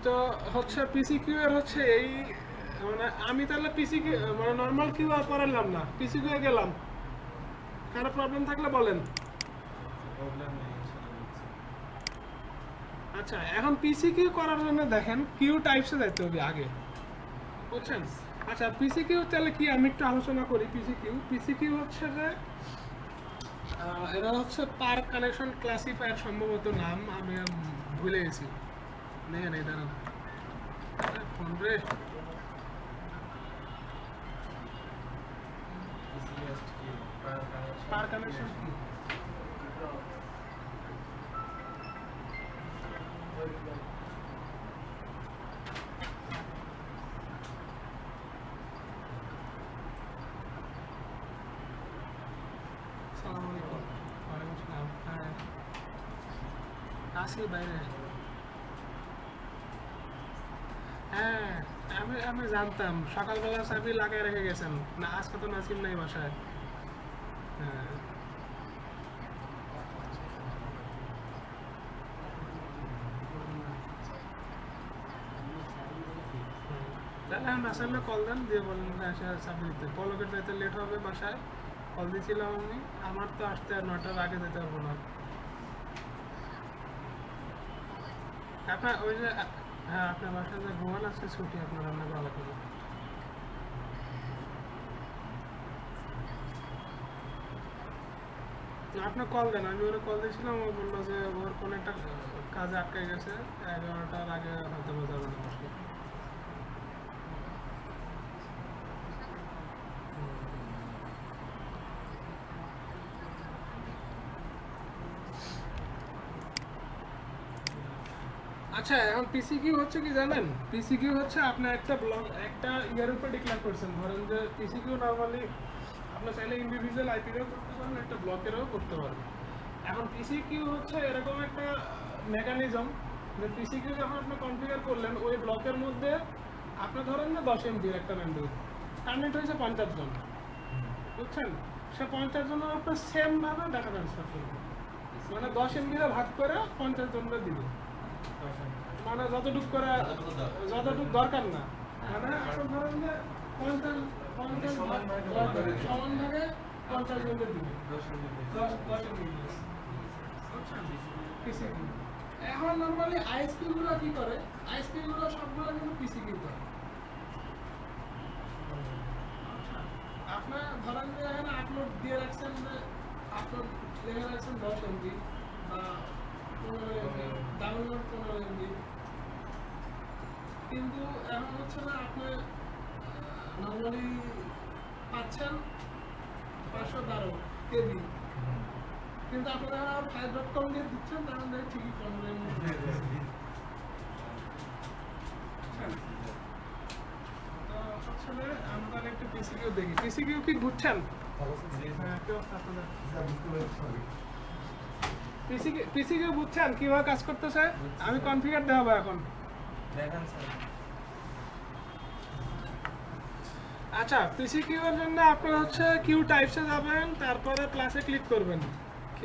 তো হচ্ছে পিসি কিউ এর হচ্ছে এই, মানে আমি তাহলে পিসি কিউ মানে নর্মাল কিউ আর করালাম না, পিসি কিউ এ গেলাম, কারো প্রবলেম থাকলে বলেন। আচ্ছা, এখন পিসি কিউ করার জন্য দেখেন কিউ টাইপসে যাইতে হবে আগে, বুঝছেন? আচ্ছা, পিসি কিউ তাহলে কি আমি একটু আলোচনা করি। পিসি কিউ হচ্ছে যে এরা হচ্ছে পার কানেকশন ক্লাসিফায়ার সম্ভবত নাম, আমি ভুলে গেছি। নেই দাঁড়ান, ফোন রে। পার কানেকশন কি? আসি বাইরে। হ্যাঁ, আমি জানতাম সকালবেলা চাবি লাগাই রেখে গেছেন না, আজকে তো নাসিম নাই বাসায়। হ্যাঁ, তাহলে নাসামে কল দেন, দিয়ে বলেন এসে চাবি দিতে। পলকের যাইতে লেট হবে বাসায়, কল দিয়েছিলাম আমি, আমার তো আসতে আর 9টার আগে যেতে পারবো না। আপনার ওই যে, হ্যাঁ আপনার বাসায় যে ঘুমান আজকে ছুটি, আপনার রান্না করা লাগবে। আপনার কল দেন, আমি ওরা কল দিয়েছিলাম, ও বললো যে ওর কোনো একটা কাজে আটকে গেছে, 11টার আগে হয়তো যাবে না বসে। আচ্ছা, এখন পিসি কিউ হচ্ছে কি জানেন? পিসি কিউ হচ্ছে আপনার একটা ব্লক একটা ইয়ার উপর ডিক্লেয়ার করছেন। ধরেন যে পিসি কিউ নর্মালি আপনার চাইলে ইন্ডিভিজুয়াল আইপিরও করতে পারেন, একটা ব্লকেরও করতে পারেন। এখন পিসি কিউ হচ্ছে এরকম একটা মেকানিজম যে পিসি কিউ যখন আপনি কনফিগার করলেন, ওই ব্লকের মধ্যে আপনি ধরেন যে 10 MB একটা ব্যান্ডউইথ, কানেক্ট হয়েছে 50 জন, বুঝছেন? সে 50 জনের আপনার সেম ভাবে ডাটা ট্রান্সফার করবে, মানে 10 MB ভাগ করে 50 জনকে দিবে, মানে যতটুকু করে যতটুকু দরকার না, মানে এখন ধরেন যে 50 সমান ভাগে 50 জনকে দিবে, 10 MB। এখন নর্মালি আইএসপি গুলো কি করে? আইএসপি গুলো সবগুলো কিন্তু পিসি কিউ করে। আপনার ধরেন যে এখানে আপলোড দিয়ে রাখছেন, যে আপলোড লিখে রাখছেন 10 MB বা 15 MB, ডাউনলোড 15 MB, কিন্তু এখন হচ্ছে না আপনি নর্মালি পাচ্ছেন 512 KB, কিন্তু আপনারা 5.com দিয়ে দিচ্ছেন, তখন দেখে ঠিকই 15 MB। তো আসলে আমরা একটু পিসি কিউ দেখি। পিসি কিউ কি বুঝছেন? পিসি কিউ বুঝছেন কিভাবে কাজ করতেছে? আমি কনফিগার দেখাবো এখন। আচ্ছা, পিসি কিউ এর জন্য আপনারা হচ্ছে কিউ টাইপসে যাবেন, তারপরে প্লাসে ক্লিক করবেন,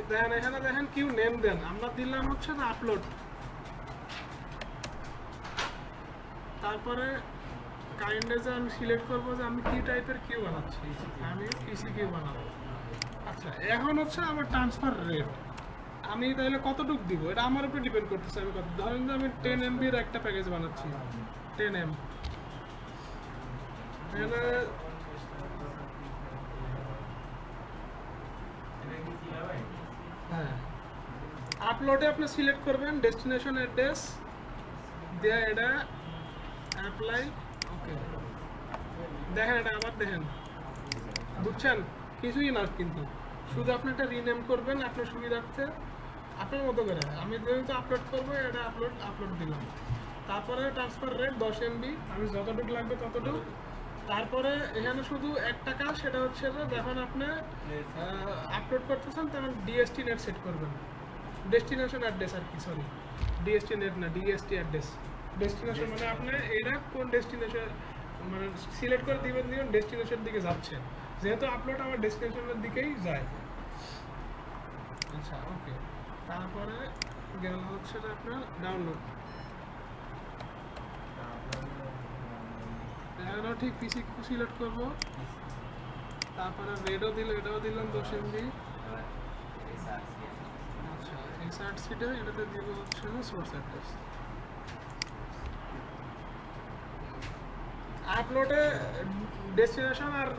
দেখেন এখানে দেখেন কিউ নেম দেন, আমরা দিলাম হচ্ছে না আপলোড, তারপরে কাইন্ডে যে আমি সিলেক্ট করবো যে আমি কি টাইপের কিউ বানাচ্ছি, আমি পিসি কিউ বানাবো। আচ্ছা, এখন হচ্ছে আমার ট্রান্সফার রেট আমি তাহলে কতটুকু দিব, এটা আমার উপরে ডিপেন্ড করতেছে আমি কত। ধরেন যে আমি 10 MB এর একটা প্যাকেজ বানাচ্ছি, 10 MB, এখানে হ্যাঁ আপলোডে আপনি সিলেক্ট করবেন ডেস্টিনেশন অ্যাড্রেস দিয়ে, এটা অ্যাপ্লাই, ওকে। দেখেন এটা আবার দেখেন, বুঝছেন? কিছুই না, কিন্তু শুধু আপনি একটা রিনেম করবেন আপনার সুবিধার্থে, আপনার মতো করে। আমি যেহেতু আপলোড করবো, এটা আপলোড দিলাম, তারপরে ট্রান্সফার রেট 10 MB, আমি যতটুকু লাগবে ততটুকু, তারপরে এখানে শুধু একটা কাজ, সেটা হচ্ছে যে যখন আপনি আপলোড করতেছেন তখন ডিএসটি নেট সেট করবেন, ডেস্টিনেশন অ্যাড্রেস আর কি, সরি ডিএসটি নেট না, ডিএসটি অ্যাড্রেস। ডেস্টিনেশন মানে আপনি এটা কোন ডেস্টিনেশন মানে সিলেক্ট করে দিবেন ডেস্টিনেশনের দিকে যাচ্ছে, যেহেতু আপলোড আমার ডেস্টিনেশনের দিকেই যায়। আচ্ছা ওকে, তারপরে গেল হচ্ছে যে আপনার ডাউনলোড, এখানেও ঠিক পিসি সিলেক্ট করবো, তারপরে রেডও দিল, এটাও দিলাম 10 MB। আচ্ছা এসআরসিটা এটাতে দিব হচ্ছে না সোর্স অ্যাড্রেস। আপলোডে ডেস্টিনেশন আর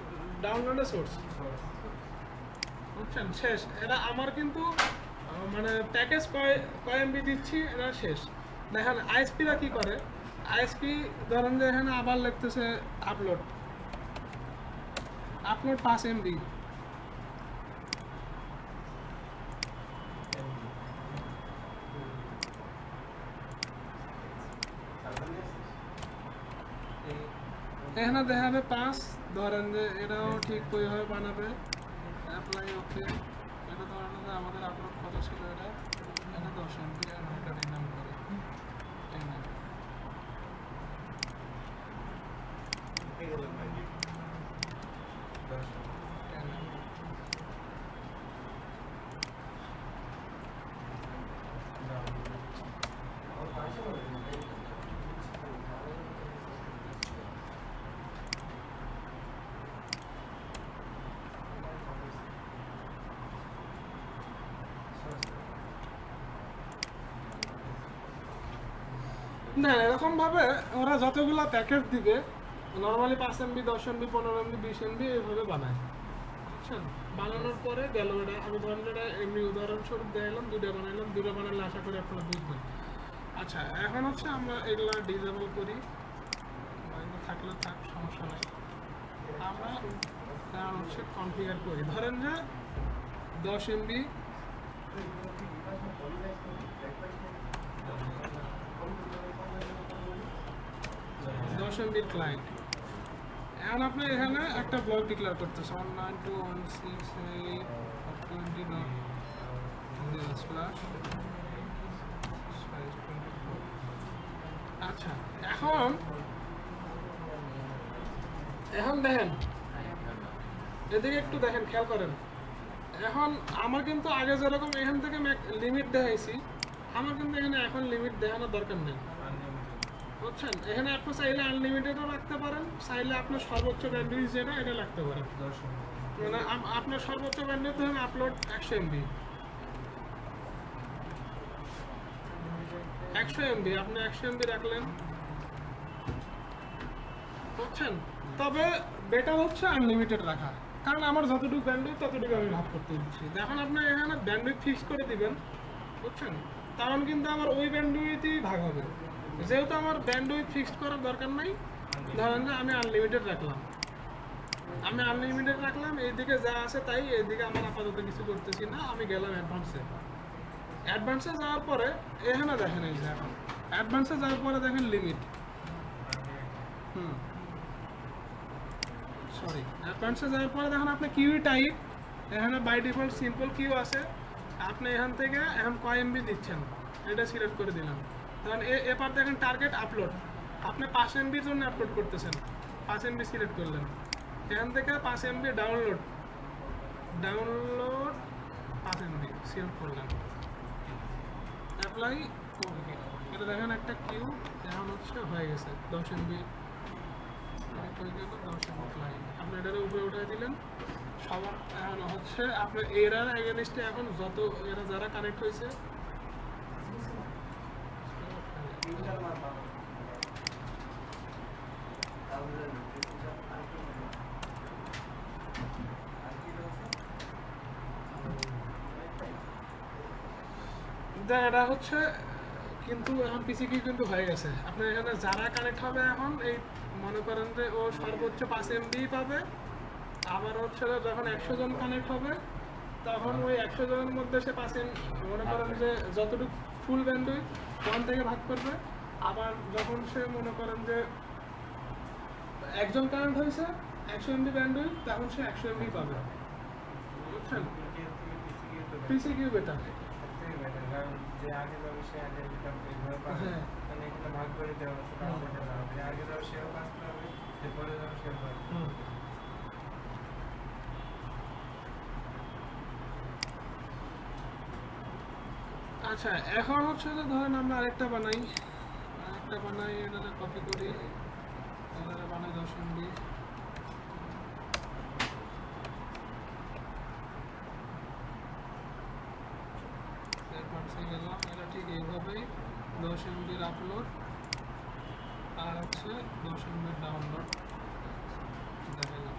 ডাউনলোডে সোর্স, বুঝছেন শেষ। এটা আমার কিন্তু মানে প্যাকেজ কয় MB দিচ্ছি এটা শেষ। দেখেন আইএসপিরা কি করে, আইএসপি ধরেন যে এখানে আবার লিখতেছে আপলোড 5 MB, এখানে দেখাবে 5, ধরেন যে এটাও ঠিক ওইভাবে বানাবে, অ্যাপ্লাই ওকে। এটা ধরেন যে আমাদের আপলোড কত ছিল, এটা 10 MB, আর এটা রিনাম করে 10 MB। না এরকম ভাবে ওরা যতগুলা প্যাকেজ দিবে normally 5 MB 10 MB 15 MB 20 MB এইভাবে বানায়, বুঝছেন। বানানোর পরে গেল এটা, আমি ধরেন এটা এমনি উদাহরণস্বরূপ দিলাম, 2টা বানাইলাম, 2টা বানালে আশা করি আপনারা বুঝবেন। আচ্ছা এখন হচ্ছে আমরা এগুলা ডিসেবল করি, থাকলে থাক সমস্যা নাই। আমরা এখন হচ্ছে কনফিগার করি, ধরেন যে 10 MB 10 MB ক্লায়েন্ট। এখন আপনি এখানে একটা ব্লক ডিক্লেয়ার করতেছে 192.168.20/. আচ্ছা এখন দেখেন এদিকে একটু দেখেন, খেয়াল করেন। এখন আমার কিন্তু আগে যেরকম এখান থেকে লিমিট দেখাইছি, আমার কিন্তু এখানে এখন লিমিট দেখানোর দরকার নেই, বুঝছেন। এখানে আপনি চাইলে আনলিমিটেডও রাখতে পারেন, চাইলে আপনার সর্বোচ্চ ব্যান্ডউইথ যেটা এটা রাখতে পারেন। মানে আপনার সর্বোচ্চ ব্যান্ডউইথ ধরেন আপলোড 100 MB, 100 MB আপনি 100 MB রাখলেন, বুঝছেন। তবে বেটার হচ্ছে আনলিমিটেড রাখা, কারণ আমার যতটুকু ব্যান্ডউইথ ততটুকু আমি ভাগ করতে দিচ্ছি। যখন আপনি এখানে ব্যান্ডউইথ ফিক্স করে দিবেন, বুঝছেন, তখন কিন্তু আমার ওই ব্যান্ডউইথই ভাগ হবে। যেহেতু আমার ব্যান্ডউইথ ফিক্সড করার দরকার নাই, ধরেন যে আমি আনলিমিটেড রাখলাম, এইদিকে যা আছে তাই, এইদিকে আমার আপাতত কিছু করতেছি না, আমি গেলাম অ্যাডভান্সে যাওয়ার পরে এখানে দেখেন, এই যে এখন অ্যাডভান্সে যাওয়ার পরে দেখেন লিমিট, অ্যাডভান্সে যাওয়ার পরে দেখেন আপনি কিউ টাইপ, এখানে বাই ডিফল্ট সিম্পল কিউ আছে, আপনি এখান থেকে এখন কয় MB দিচ্ছেন এটা সিলেক্ট করে দিলাম। কারণ এবার দেখেন টার্গেট আপলোড, আপনি 5 MBর জন্য আপলোড করতেছেন, 5 MB সিলেক্ট করলেন, এখান থেকে 5 MB ডাউনলোড 5 MB সিলেক্ট করলেন, অ্যাপ্লাই ওকে। এটা দেখেন একটা কিউ এখন হচ্ছে হয়ে গেছে 10 MB, 10 MB ক্লায়েন্ট। আপনি এটার উপরে উঠে দিলেন সবার। এখন হচ্ছে আপনার এরার এগেনস্টে এখন যত এরা যারা কানেক্ট হয়েছে, এটা হচ্ছে কিন্তু এখন পিসি কি কিন্তু হয়ে গেছে। আপনার এখানে যারা কানেক্ট হবে এখন এই মনে করেন যে ও সর্বোচ্চ 5 MB পাবে, আবার হচ্ছে যখন 100 জন কানেক্ট হবে তখন ওই 100 জনের মধ্যে সে 5 MB মনে করেন যে যতটুকু ফুল ব্যান্ডউইথ 1 থেকে ভাগ করবে। আবার যখন সে মনে করেন যে একজন কানেক্ট হয়েছে 100 MB ব্যান্ডউইথ, তখন সে 100 MB পাবে, বুঝছেন? পিসি কিউ বেটার। কারণ যে আগে যাবে সে আগে এইভাবে পাবে, মানে এখানে ভাগ করে দেওয়া হচ্ছে, যে আগে যাবে সেও কাজ পাবে, এরপরে যাবে সেও পাবে। আচ্ছা, এখন হচ্ছে যে ধরেন আমরা আরেকটা বানাই, এটাতে কপি করি, এটাতে বানাই 10 MB। এটা ঠিক এইভাবেই 10 MB আপলোড আর হচ্ছে 10 MB ডাউনলোড দেখালাম।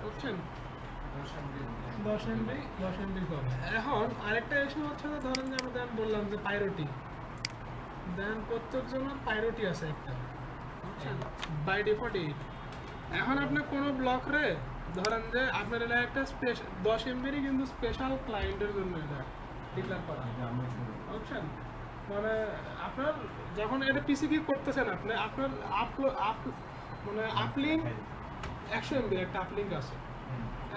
বুঝছেন? 10 MB করে। এখন আরেকটা ইস্যু হচ্ছে যে ধরেন যে আমরা বললাম যে পাইরোটি, দেন প্রত্যেকজনের পাইরোটি আছে একটা, বুঝছেন, বাই ডিফল্ট 8। এখন আপনি কোনো ব্লক রে ধরেন যে আপনার এটা একটা 10 MB কিন্তু স্পেশাল ক্লায়েন্টের জন্য এটা ডিক্লেয়ার করা, বুঝছেন? মানে আপনার যখন এটা পিসি কি করতেছেন আপনি, আপনার মানে আপলিঙ্ক 100 MB একটা আপলিঙ্ক আছে।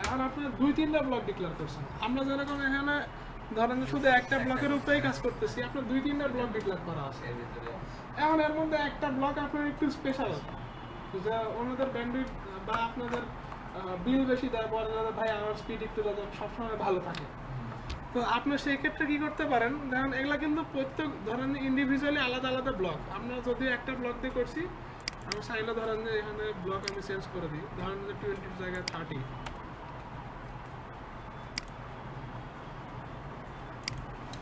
এখন আপনি 2-3টা ব্লক ডিক্লেয়ার করছেন, আমরা যেরকম এখানে ধরেন শুধু একটা ব্লকের উপরেই কাজ করতেছি, আপনার 2-3টা ব্লক ডিক্লেয়ার করা আছে। এখন এর মধ্যে একটা ব্লক আপনার একটু স্পেশাল, যে ওনাদের ব্যান্ডউইথ বা আপনাদের বিল বেশি দেয়, পরে ভাই আমার স্পিড একটু যাতে সবসময় ভালো থাকে। তো আপনি সেই ক্ষেত্রে কী করতে পারেন, দেখেন এগুলা কিন্তু প্রত্যেক ধরেন ইন্ডিভিজুয়ালি আলাদা আলাদা ব্লক। আমরা যদি একটা ব্লক দিয়ে করছি, আমি চাইলে ধরেন যে এখানে ব্লক আমি চেঞ্জ করে দিই, ধরেন যে 20 জায়গায় 30।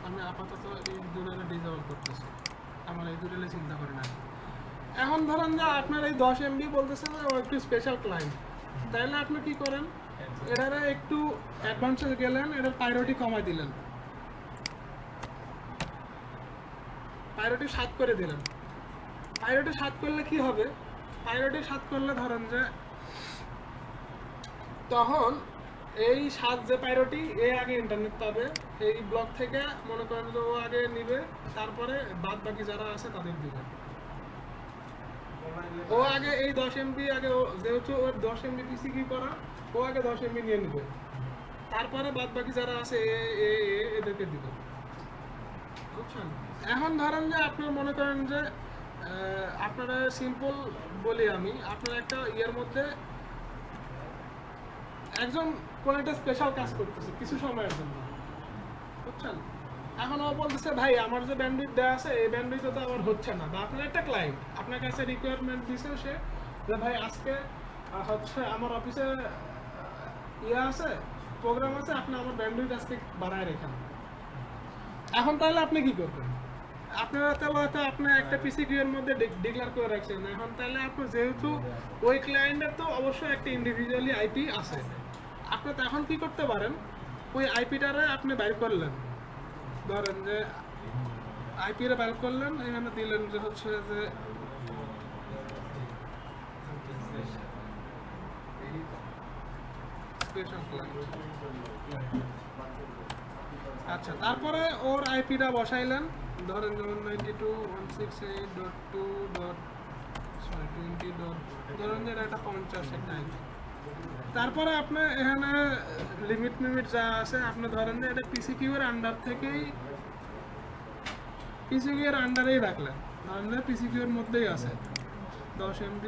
আমি আপাতত এই দুটোরে ডিসেবল করতেছি, আমার এই দুটোরে চিন্তা করি না। এখন ধরেন যে আপনার এই 10 MB বলতেছে যে ও একটু স্পেশাল ক্লায়েন্ট, তাইলে আপনি কি করেন, এটারে একটু অ্যাডভান্সে গেলেন, এটার প্রায়োরিটি কমাই দিলেন, প্রায়োরিটি 7 করে দিলেন। প্রায়োরিটি 7 করলে কি হবে, প্রায়োরিটি 7 করলে ধরেন যে তখন এই 7 যে প্রায়োরিটি এ আগে ইন্টারনেট পাবে এই ব্লক থেকে, মনে করেন যে ও আগে নিবে, তারপরে বাদ বাকি যারা আছে তাদের দিবে। ও আগে এই 10 MB আগে, যেহেতু ওর 10 MB পিসি কি করা, ও আগে 10 MB নিয়ে নিবে, তারপরে বাদ বাকি যারা আছে এদেরকে দিবে, বুঝছেন? এখন ধরেন যে আপনার মনে করেন যে আপনারা সিম্পল বলি আমি, আপনার একটা ইয়ের মধ্যে একজন কোনো একটা স্পেশাল কাজ করতেছে কিছু সময়ের জন্য, বুঝছেন? এখন ও বলতেছে ভাই আমার যে ব্যান্ডউইথ দেওয়া আছে এই ব্যান্ডউইথে তো আবার হচ্ছে না, বা আপনার একটা ক্লায়েন্ট আপনার কাছে রিকোয়ারমেন্ট দিছে সে যে ভাই আজকে হচ্ছে আমার অফিসে ইয়ে আছে, প্রোগ্রাম আছে, আপনি আমার ব্যান্ডউইথ আজকে বাড়ায় রেখেন। এখন তাহলে আপনি কি করবেন, আপনারা তো আপনি একটা পিসি কিউয়ের মধ্যে ডিক্লেয়ার করে রাখছেন। এখন তাহলে আপনার যেহেতু ওই ক্লায়েন্টের তো অবশ্যই একটা ইন্ডিভিজুয়ালি আইপি আছে, আপনি তখন কি করতে পারেন, ওই আইপিটারে আপনি বাইর করলেন, ধরেন যে আইপিরে বাইর করলেন, এখানে দিলেন যে হচ্ছে যে আচ্ছা, তারপরে ওর আইপিটা বসাইলেন, ধরেন যেমন 92.168.2.20. ধরেন যে এটা 50 একটা আইপি। তারপরে আপনি এখানে লিমিট যা আছে আপনি ধরেন যে এটা পিসিকিউ এর আন্ডার থেকেই, পিসিকিউ এর আন্ডারেই রাখলেন, ধরেন যে পিসিকিউ এর মধ্যেই আছে 10 MB,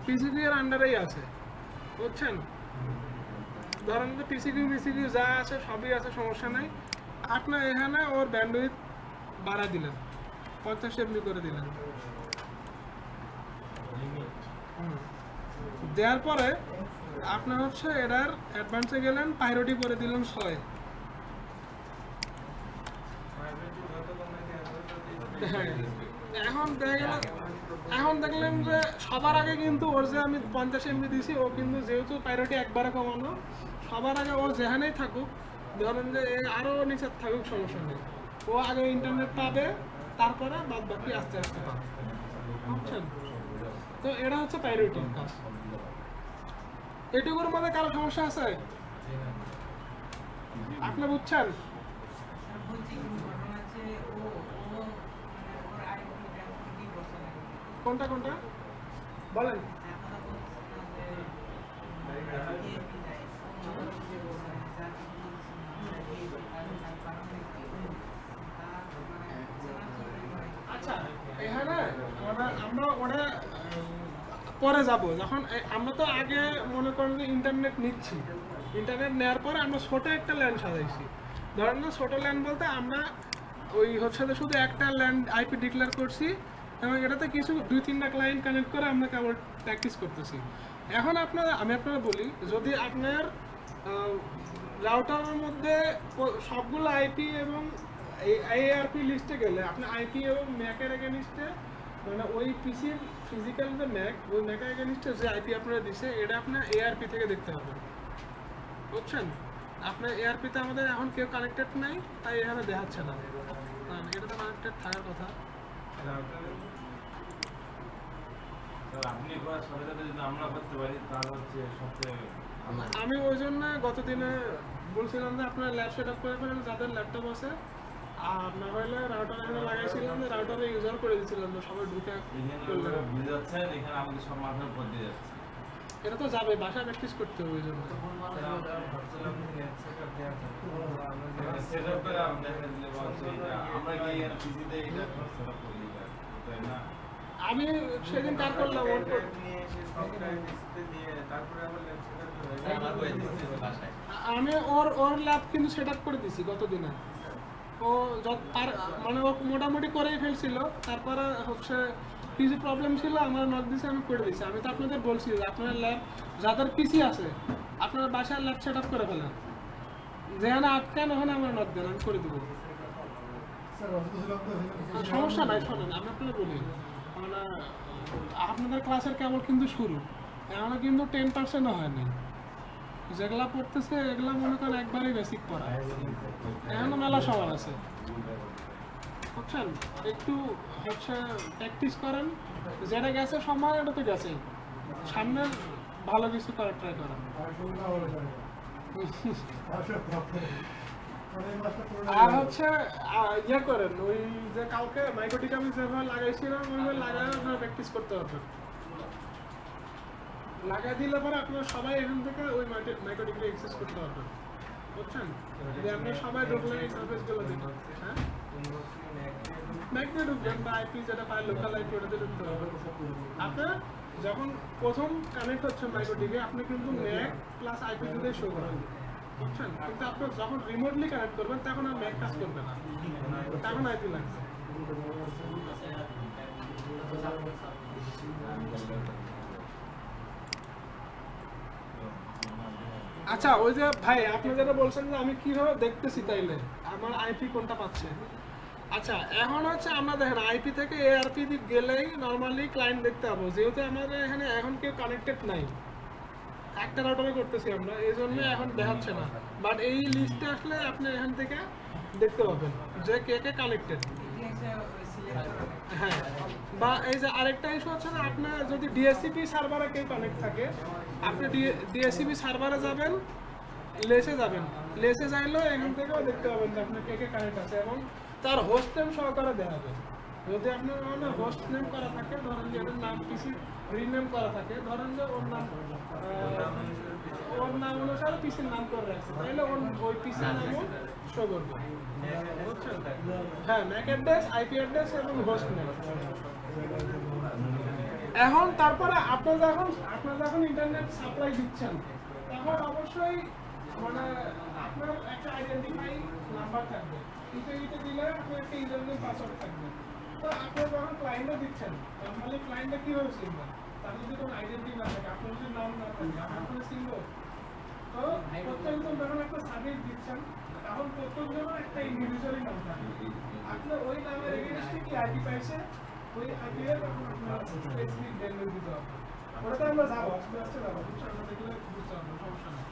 পিসিকিউ এর আন্ডারেই আছে, বুঝছেন? ধরেন যে পিসিকিউ যা আছে সবই আছে, সমস্যা নাই। আপনি এখানে ওর ব্যান্ডউইথ বাড়া দিলেন, 50 MB করে দিলেন। দেওয়ার পরে আপনার হচ্ছে এটার অ্যাডভান্সে গেলেন, প্রায়োরিটি করে দিলেন 6। এখন দেখলেন যে সবার আগে কিন্তু ওর যে আমি 50 MB দিছি, ও কিন্তু যেহেতু প্রায়োরিটি একবারে কমানো, সবার আগে ও যেখানেই থাকুক, ধরেন যে আরও নিচে থাকুক সমস্যা নেই, ও আগে ইন্টারনেট পাবে, তারপরে বাদ বাকি আস্তে আস্তে পাবে, বুঝছেন? তো এটা হচ্ছে প্রায়োরিটির কাজ। এটুকুর মধ্যে কারো সমস্যা আছে আপনি বুঝছেন? কোনটা কোনটা বলেন? আচ্ছা এখানে আমরা ওটা পরে যাব যখন আমরা তো আগে মনে করেন যে ইন্টারনেট নিচ্ছি, ইন্টারনেট নেওয়ার পরে আমরা ছোট একটা ল্যান্ড সাজাইছি। ধরেন না ছোট ল্যান্ড বলতে আমরা ওই হচ্ছে যে শুধু একটা ল্যান্ড আইপি ডিক্লেয়ার করছি এবং এটাতে কিছু 2-3টা ক্লায়েন্ট কানেক্ট করে আমরা কেবল প্র্যাকটিস করতেছি। এখন আমি আপনারা বলি, যদি আপনার রাউটারের মধ্যে সবগুলো আইপি এবং ARP লিস্টে গেলে আপনি আইপি এবং ম্যাকের এগেনিস্টে মানে ওই পিসির ফিজিক্যাল যে ম্যাক, ওই ম্যাকের এগেনিস্টে যে আইপি আপনারা দিছে এটা আপনার ARP থেকে দেখতে হবে, বুঝছেন? আপনার ARP-তে আমাদের এখন কেউ কানেক্টেড নাই, তাই এখানে দেখাচ্ছে না। এটা তো কানেক্টেড থাকার কথা। আমি ওই জন্য গত দিনে বলছিলাম যে আপনার ল্যাব সেট আপ করে ফেলেন যাদের ল্যাপটপ আছে, আর না হলে রাউটার এখানে লাগাইছিলাম যে রাউটারে ইউজার করে দিয়েছিলাম যে সবাই ঢুকে এটা তো যাবে, বাসায় প্র্যাকটিস করতে হবে ওই জন্য। আমি সেদিন কার করলাম আমি ওর ল্যাব কিন্তু সেট আপ করে দিছি গত দিনে। ও মানে ও মোটামুটি করেই ফেলছিল, তারপরে হচ্ছে কিছু প্রবলেম ছিল, আমার নক দিয়েছে, আমি করে দিয়েছি। আমি তো আপনাদের বলছি যে আপনার ল্যাব যাদের পিসি আছে আপনার বাসার ল্যাব সেট আপ করে ফেলেন, যেখানে আটকান ওখানে আমার নক দেন, আমি করে দেবো, সমস্যা নাই। শোনেন আমি আপনাদের বলি, মানে আপনাদের ক্লাসের কেবল কিন্তু শুরু, এখনো কিন্তু 10%ও হয়নি। যেগুলা পড়তেছে এগুলা মনে করেন একবারই বেসিক পড়া, এখনো মেলা সবার আছে, বুঝছেন? একটু হচ্ছে প্র্যাকটিস করেন, যেটা গেছে সময় এটা তো গেছেই, সামনে ভালো কিছু করার ট্রাই করেন। আর হচ্ছে ইয়ে করেন, ওই যে কাউকে মাইক্রোটিক আমি যেভাবে লাগাইছিলাম ওইভাবে লাগাই আপনারা প্র্যাকটিস করতে পারবেন। লাগাই দিলে পরে আপনারা সবাই এখান থেকে ওই মাইক্রোটিকটা অ্যাক্সেস করতে পারবেন, বুঝছেন? যে আপনারা সবাই ঢুকলেন এই সার্ভিসগুলো দিন, হ্যাঁ ম্যাকডে ঢুকবেন বা আইপি যেটা পায় লোকাল আইপি ওটাতে ঢুকতে হবে। আপনার যখন প্রথম কানেক্ট হচ্ছে মাইক্রোটিকে আপনি কিন্তু ম্যাক প্লাস আইপি দিয়ে শো করেন, বুঝছেন? কিন্তু আপনি যখন রিমোটলি কানেক্ট করবেন তখন আর ম্যাক কাজ করবে না, তখন আইপি লাগবে। আচ্ছা ওই যে ভাই আপনি যেটা বলছেন যে আমি কিভাবে দেখতেছি তাইলে আমার আইপি কোনটা পাচ্ছে। আচ্ছা এখন হচ্ছে আমরা দেখেন আইপি থেকে ARP দিক গেলেই নর্মালি ক্লায়েন্ট দেখতে পাবো, যেহেতু আমাদের এখানে এখন কেউ কানেক্টেড নাই, একটা রাউটারে করতেছি আমরা, এই জন্য এখন দেখাচ্ছে না। বাট এই লিস্টে আসলে আপনি এখান থেকে দেখতে পাবেন যে কে কে কানেক্টেড। হ্যাঁ, বা এই যে আরেকটা ইস্যু হচ্ছে না, আপনার যদি ডিএসসিপি সার্ভারে কেউ কানেক্ট থাকে, আপনি ডিএসসিপি সার্ভারে যাবেন, লেসে যাবেন, লেসে যাইলেও এখান থেকেও দেখতে পাবেন যে আপনার কে কে কানেক্ট আছে এবং তার হোস্ট নেম সহকারে দেওয়া হবে। যদি আপনার হোস্ট নেম করা থাকে, ধরেন যে এটার নাম পিসি রিনেম করা থাকে, ধরেন যে ওর নাম অনুসারে পিসির নাম করে রাখছে, তাহলে ওই পিসির নামও শো করবে, বুঝছেন? হ্যাঁ, ম্যাক অ্যাড্রেস, আইপি অ্যাড্রেস এবং হোস্ট নেম। এখন তারপরে আপনার যখন ইন্টারনেট সাপ্লাই দিচ্ছেন তখন অবশ্যই মানে আপনার একটা আইডেন্টিফাই নাম্বার থাকবে, ইতে দিলে আপনার একটা ইউজারনেম পাসওয়ার্ড থাকবে। তো আপনি যখন ক্লায়েন্টে দিচ্ছেন, নর্মালি ক্লায়েন্টে কীভাবে চিনবেন? তার যদি কোনো আইডেন্টি না থাকে, আপনার যদি নাম না থাকে, আপনার চিনব। তো প্রত্যেকজন যখন একটা সার্ভিস দিচ্ছেন তখন প্রত্যেকজনের একটা ইন্ডিভিজুয়ালি নাম থাকে, আপনার ওই নামের এগেইনস্টে কি আইডি পাইছে, ওই আইডি এর তখন আপনার স্পেসিফিক ভ্যালু দিতে হবে। ওটাতে আমরা যাবো, আস্তে আস্তে যাবো, বুঝছেন? আমরা দেখলে বুঝতে পারবো, সমস্যা নেই।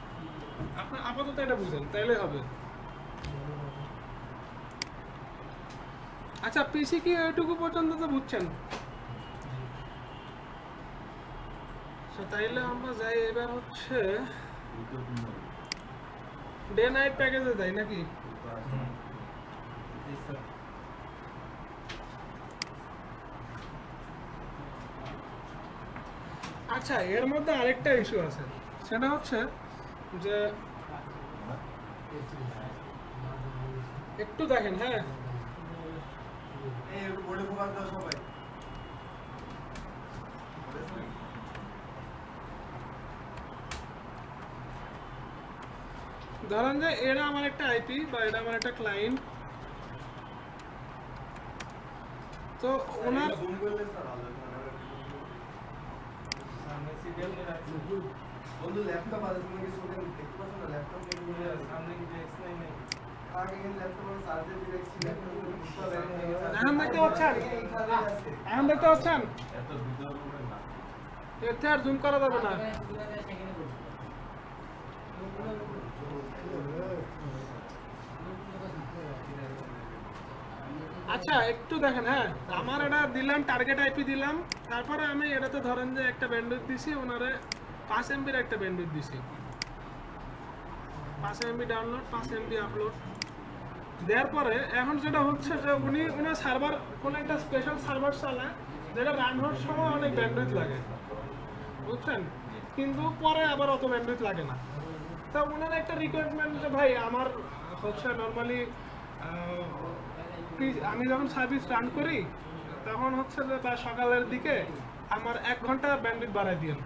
আপনার আপাতত এটা বুঝেন, তাইলে হবে। আচ্ছা পিসি কি এইটুকু পর্যন্ত তো বুঝছেন? তাইলে আমরা যাই এবার হচ্ছে ডে নাইট প্যাকেজে যাই নাকি? আচ্ছা, এর মধ্যে আরেকটা ইস্যু আছে, সেটা হচ্ছে যে একটু দেখেন, হ্যাঁ ধরেন যে এটা আমার একটা আইপি বা এটা আমার একটা ক্লায়েন্ট, তো ওনার বন্ধু ল্যাপটপ আছে, তুমি কি শুনে দেখতে পাচ্ছ না? ল্যাপটপ সামনে কি এক্স নাই আগে কিন্তু ল্যাপটপ চার্জে দিয়ে দেখছি, ল্যাপটপ এখন দেখতে পাচ্ছেন, এখন দেখতে পাচ্ছেন, এত ভিতর করবেন না। এতে আর জুম করা যাবে না। আচ্ছা একটু দেখেন, হ্যাঁ আমার এটা দিলাম, টার্গেট আইপি দিলাম, তারপরে আমি এটাতে ধরেন যে একটা ব্যান্ডউইথ দিছি, ওনারে 5 MB একটা ব্যান্ডউইথ দিছি, 5 MB ডাউনলোড, 5 MB আপলোড দেওয়ার পরে এখন যেটা হচ্ছে যে উনি ওনার সার্ভার, কোনো একটা স্পেশাল সার্ভার চালায় যেটা রান হওয়ার সময় অনেক ব্যান্ডউইথ লাগে, বুঝছেন, কিন্তু পরে আবার অত ব্যান্ডউইথ লাগে না। তা ওনার একটা রিকোয়ারমেন্ট যে ভাই আমার হচ্ছে নর্মালি আমি যখন সার্ভিস রান করি তখন হচ্ছে যে বা সকালের দিকে আমার 1 ঘন্টা ব্যান্ডউইথ বাড়াই দিন,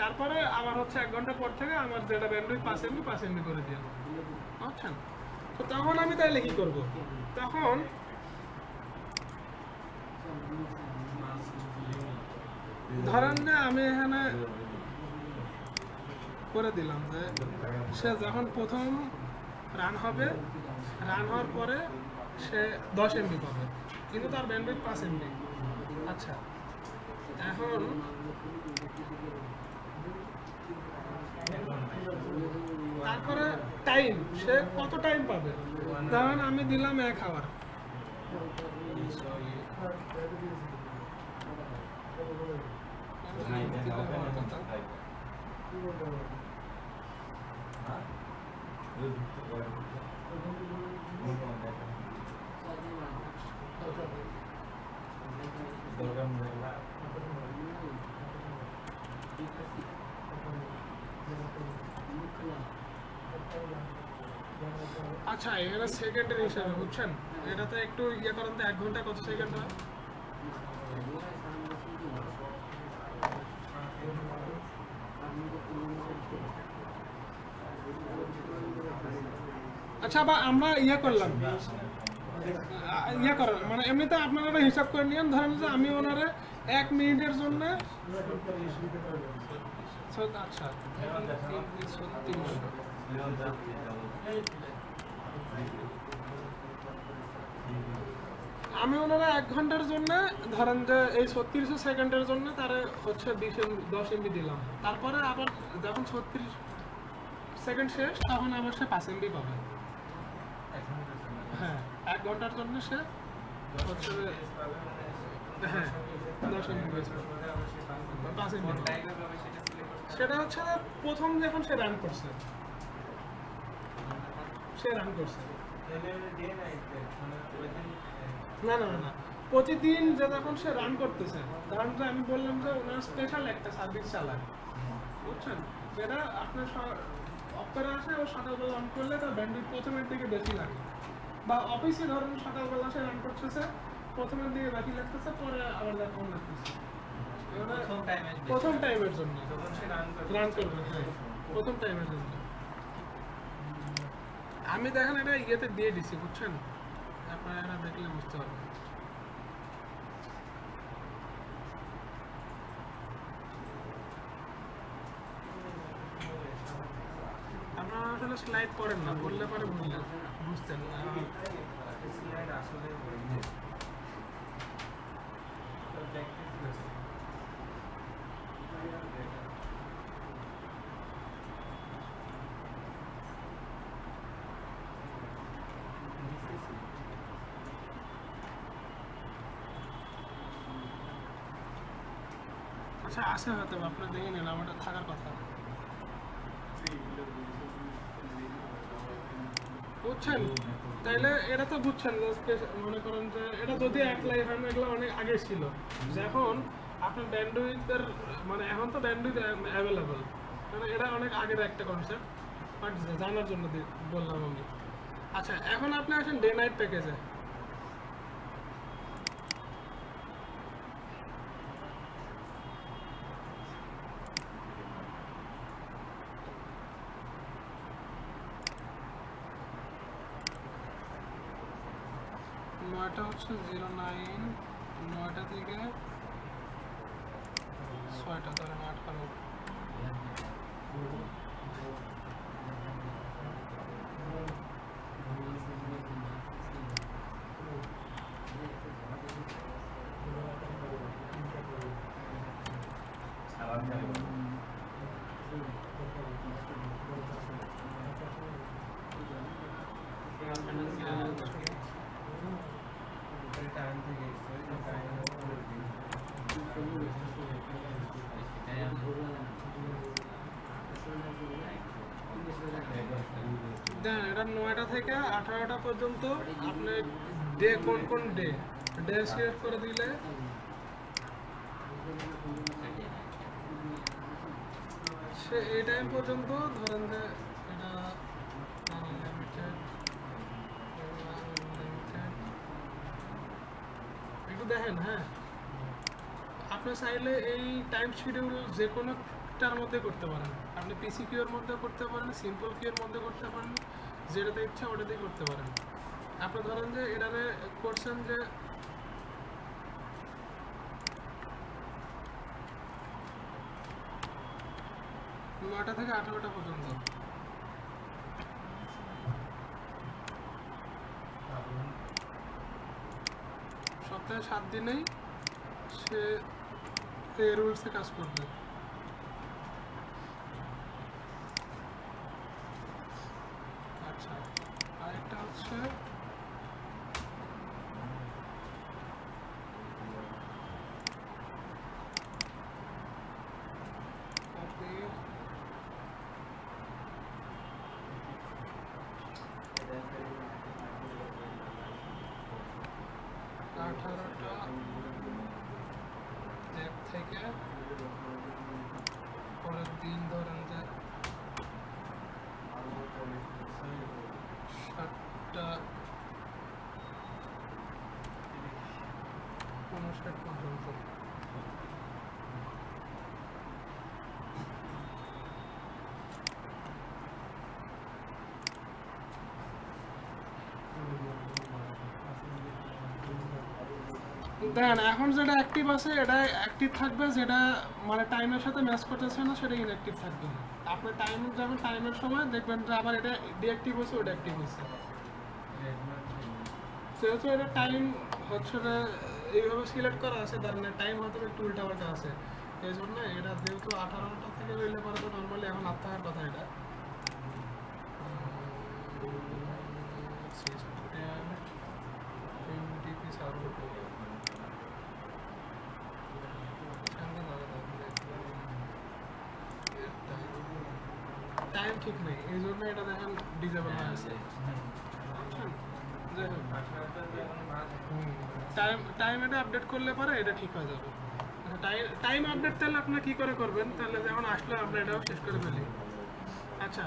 তারপরে আমার হচ্ছে 1 ঘন্টা পর থেকে আমার যেটা ব্যান্ডউইথ 5 MB করে দিন, বুঝছেন। তো তখন আমি তাইলে কি করব, তখন ধরেন যে আমি এখানে করে দিলাম যে সে যখন প্রথম রান হবে, রান হওয়ার পরে সে 10 MB পাবে, কিন্তু তার ব্যান্ডউইথ 5 MB। আচ্ছা, এখন তারপরে টাইম, সে কত টাইম পাবে, ধরেন আমি দিলাম 1 আওয়ার, আচ্ছা এখানে সেকেন্ডের হিসাবে, বুঝছেন, এটাতে একটু ইয়ে করেন তো 1 ঘন্টা কত সেকেন্ড হয়। আচ্ছা বা আমরা ইয়ে করলাম, ইয়ে করেন মানে এমনিতে আপনারা হিসাব করে নিন, ধরেন যে আমি ওনারে 1 মিনিটের জন্য, আচ্ছা আমি ওনারা 1 ঘন্টার জন্য ধরেন যে এই 36 সেকেন্ডের জন্য তারা হচ্ছে 10 MB দিলাম, তারপরে আবার যখন 36 সেকেন্ড শেষ তখন আবার সে 5 MB পাবে। হ্যাঁ 1 ঘন্টার জন্য সে হচ্ছে, হ্যাঁ 10 MB পাবে, 5 MB। সেটা হচ্ছে প্রথম যখন সে রান করছে, না না না, প্রতিদিন যে যখন সে রান করতেছে, ধরেন যে আমি বললাম যে ওনার স্পেশাল একটা সার্ভিস চালায়, বুঝছেন, যেটা আপনার অফ করে আসে ও সকালবেলা অন করলে তার ব্যান্ডউইথ প্রথমের দিকে বেশি লাগে, বা অফিসে ধরেন সকালবেলা সে রান করতেছে, প্রথমের দিকে বেশি লাগতেছে, পরে আবার কম লাগতেছে, প্রথম টাইমের জন্য রান করবে, হ্যাঁ প্রথম টাইমের জন্য। আমি দেখেন এটা ইয়েতে দিয়ে দিছি, বুঝছেন, আপনারা এটা দেখলে বুঝতে পারবেন। আপনারা আসলে স্লাইড পড়েন না, বললে পরে বুঝতেন। আচ্ছা আসে হয়তো আপনার দেখে নিন, আমারটা থাকার কথা। বুঝছেন? তাইলে এটা তো বুঝছেন যে মনে করেন যে এটা যদি অ্যাপ্লাই হয় না, এগুলো অনেক আগে ছিল। যখন আপনার ব্যান্ডউইথের মানে এখন তো ব্যান্ডউইথ অ্যাভেলেবল, মানে এটা অনেক আগের একটা কনসেপ্ট, বাট জানার জন্য বললাম আমি। আচ্ছা, এখন আপনি আসেন ডে নাইট প্যাকেজে। নয়টা হচ্ছে 09, 9টা থেকে 6টা, ধরেন 8টা লোক। দেন এটা 9টা থেকে 18টা পর্যন্ত আপনি ডে কোন কোন ডে সিলেক্ট করে দিলে সে এই টাইম পর্যন্ত ধরেন যে এটা একটু দেখেন। হ্যাঁ, আপনি চাইলে এই টাইম শিডিউল যে কোনোটার মধ্যে করতে পারেন। আপনি পিসি কিউর মধ্যে করতে পারেন, সিম্পল কিউর মধ্যে করতে পারেন, যেটাতে ইচ্ছা ওটাতেই করতে পারেন। আপনি ধরেন যে এটারে করছেন যে নয়টা থেকে 18টা পর্যন্ত, সপ্তাহে 7 দিনেই সে এই রুলসে কাজ করবে। আচ্ছা, আরেকটা হচ্ছে থেকে পরের দিন ধরেন যে 7টা 59 পর্যন্ত। দেন এখন যেটা অ্যাক্টিভ আছে এটা অ্যাক্টিভ থাকবে, যেটা মানে টাইমের সাথে ম্যাচ করতেছে না সেটা ইনঅ্যাক্টিভ থাকবে। আপনি টাইম যাবেন, টাইমের সময় দেখবেন যে আবার এটা ডিঅ্যাক্টিভ হয়েছে, ওটা অ্যাক্টিভ হয়েছে। যেহেতু এটা টাইম হচ্ছে এইভাবে সিলেক্ট করা আছে, তার মানে টাইম হয়তো একটু উল্টাপাল্টা আছে, এই জন্য এটা যেহেতু 18টা থেকে হইলে পরে তো নর্মালি এখন 8 থাকার কথা। এটা টাইম ঠিক নেই, এই জন্য এটা দেখেন ডিজেবল হয়ে আছে। টাইম এটা আপডেট করলে পরে এটা ঠিক হয়ে যাবে। টাইম আপডেট তাহলে আপনার কি করে করবেন, তাহলে যখন আসলে আমরা এটাও শেষ করে ফেলি। আচ্ছা,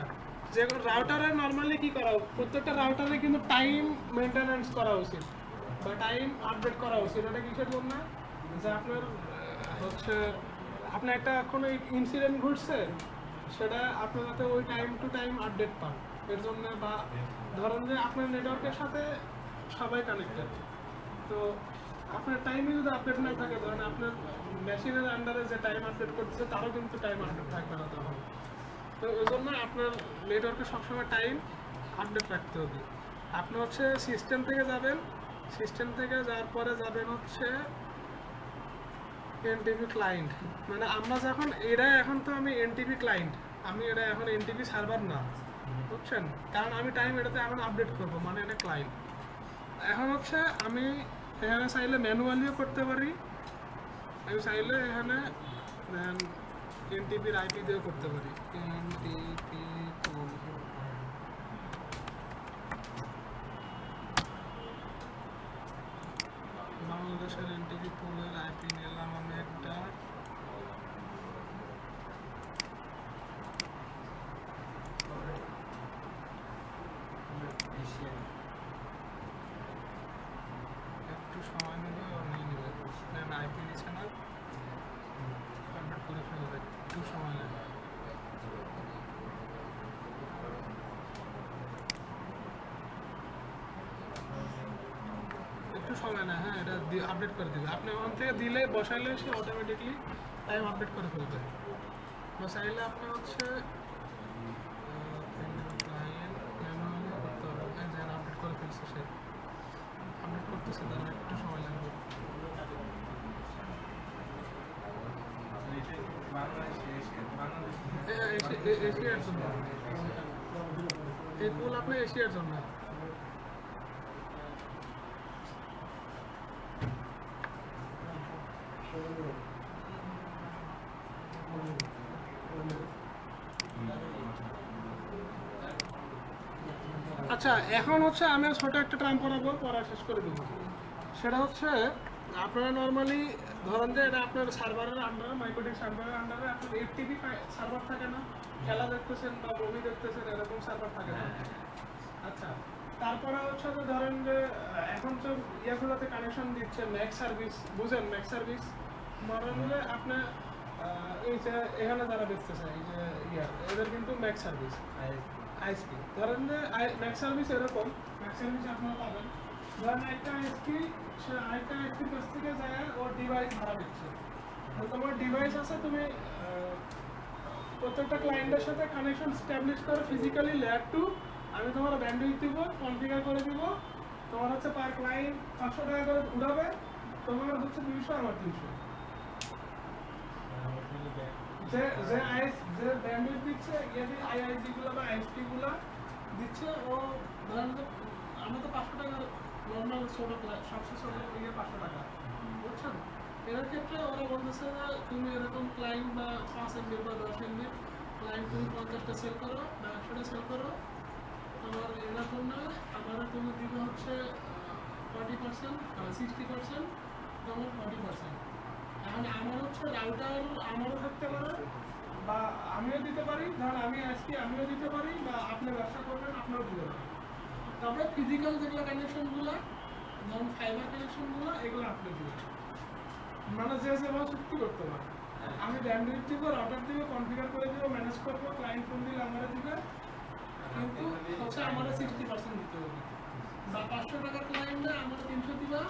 যে রাউটারে নর্মালি কি করা, প্রত্যেকটা রাউটারে কিন্তু টাইম মেনটেন্যান্স করা উচিত বা টাইম আপডেট করা উচিত। এটা কিসের জন্য, যে আপনার হচ্ছে আপনার একটা কোনো ইনসিডেন্ট ঘটছে, সেটা আপনি যাতে ওই টাইম টু টাইম আপডেট পান, এর জন্য। বা ধরেন যে আপনার নেটওয়ার্কের সাথে সবাই কানেক্টেড, তো আপনার টাইমে যদি আপডেট না থাকে, ধরেন আপনার মেশিনের আন্ডারে যে টাইম আপডেট করছে তারও কিন্তু টাইম আপডেট থাকবে না তখন। তো ওই জন্য আপনার নেটওয়ার্কে সবসময় টাইম আপডেট রাখতে হবে। আপনি হচ্ছে সিস্টেম থেকে যাবেন, সিস্টেম থেকে যাওয়ার পরে যাবেন হচ্ছে এনটিপি ক্লায়েন্ট। মানে আমরা যখন এটা এখন তো আমি এনটিপি ক্লায়েন্ট, আমি এটা এখন এনটিপি সার্ভার না, বুঝছেন? কারণ আমি টাইম এটাতে এখন আপডেট করবো, মানে এটা ক্লায়েন্ট। এখন হচ্ছে আমি এখানে চাইলে ম্যানুয়ালিও করতে পারি, আমি চাইলে এখানে এনটিপির আইপি দিয়েও করতে পারি। এনটিপি ডিভাইসের এনটিপি পুলের আইপি নিলাম আমি একটা, একটু সময় নেবে ও নিয়ে নেবে, আইপি নিচ্ছে না, কনভার্ট করে ফেলবে, একটু সময় নেবে। একটু সময় না, হ্যাঁ এটা আপডেট করে দেবে। আপনি ওখান থেকে দিলে বসাইলে সে অটোমেটিকলি টাইম আপডেট করে ফেলবে। বসাইলে আপনি হচ্ছে আপডেট করে ফেলছে, সে আপডেট করতেছে, তার একটু সময় লাগবে। এশিয়ার জন্য এই পুল আপনার এশিয়ার জন্য। আচ্ছা এখন হচ্ছে আমি ছোট একটা টার্ম পড়াবো, পড়া শেষ করে দেবো। সেটা হচ্ছে আপনারা নর্মালি ধরেন যে এটা আপনার সার্ভারের আন্ডারে, মাইক্রোটিক সার্ভারের আন্ডারে আপনার এফটিপি সার্ভার থাকে না, খেলা দেখতেছেন বা মুভি দেখতেছেন এরকম সার্ভার থাকে না। আচ্ছা তারপরে হচ্ছে যে ধরেন যে এখন তো ইয়াগুলোতে কানেকশন দিচ্ছে ম্যাক সার্ভিস, বুঝেন ম্যাক সার্ভিস ধরেন যে আপনার এই যে এখানে যারা দেখতেছে এই যে এদের কিন্তু ম্যাক সার্ভিস আইএসপি, ধরেন যে ম্যাক সার্ভিস এরকম ম্যাক সার্ভিস আপনারা পাবেন। ধরেন একটা আইএসপি সে আরেকটা আইএসপির কাছ থেকে যায় ওর ডিভাইস ভাড়া দিচ্ছে, তো তোমার ডিভাইস আছে, তুমি প্রত্যেকটা ক্লায়েন্টের সাথে কানেকশন স্ট্যাবলিশ করে ফিজিক্যালি লেয়ার 2 আমি তোমার ব্যান্ডউইথ দিব, কনফিগার করে দিব, তোমার হচ্ছে পার ক্লায়েন্ট 500 টাকা করে ঘুরাবে, তোমার হচ্ছে 200 আমার 300। যে ব্যান্ডউইথ দিচ্ছে আইআইজি গুলো বা আইএসপি গুলো দিচ্ছে, ও ধরেন যে আমরা তো 500 টাকা নর্মাল ছোট সবচেয়ে ছোট 500 টাকা, বুঝছেন? এর ক্ষেত্রে ওরা বলতেছে যে তুমি এরকম ক্লায়েন্ট বা 5 MB বা 10 MB ক্লায়েন্ট তুমি 50টা সেল করো বা 100টা সেল করো, তোমার এরকম না, আমার তুমি দিবে হচ্ছে 40%, 60%, তোমার 40%। এখন আমার হচ্ছে রাউটার আমারও থাকতে পারে বা আমিও দিতে পারি, ধরেন আমি আজকে আমিও দিতে পারি বা আপনি ব্যবসা করবেন আপনিও দিতে পারেন। তারপরে ফিজিক্যাল যেগুলো কানেকশনগুলো, ধরুন ফাইবার কানেকশনগুলো, এগুলো আপনি দিবেন, মানে যে যেভাবে চুক্তি করতে পারে। আমি ব্যান্ডউইথ দিব, রাউটার দিব, কনফিগার করে দিব, ম্যানেজ করবো, ক্লায়েন্ট ফোন দিলে আমারা দিবে, কিন্তু হচ্ছে আমাদের 60% দিতে হবে, বা 500 টাকার ক্লায়েন্টে আমরা 300 দিবা,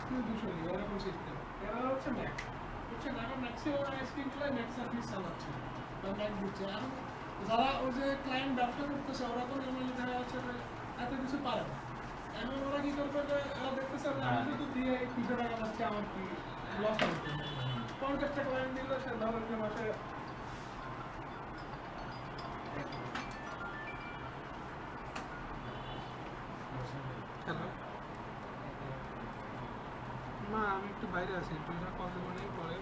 তুমি 200 দিবা, এরকম সিস্টেম। এরা হচ্ছে ম্যাক, বুঝছেন? এখন ম্যাক্সিমাম আইএসপিগুলো ম্যাক সার্ভিস চালাচ্ছে বা ম্যাক দিচ্ছে। আর যারা ওই যে ক্লায়েন্ট ব্যবসা করতেছে ওরা তো নর্মালি দেখা যাচ্ছে যে এত কিছু পারে না। এখন ওরা কি করবে যে এরা দেখতেছে যে আমি শুধু দিয়ে 300 টাকা পাচ্ছি, আমার কি লস হচ্ছে? 50টা ক্লায়েন্ট দিলে সে ধরেন যে মাসে না, আমি একটু বাইরে আছি, একটু কল দেবো নেই পরে।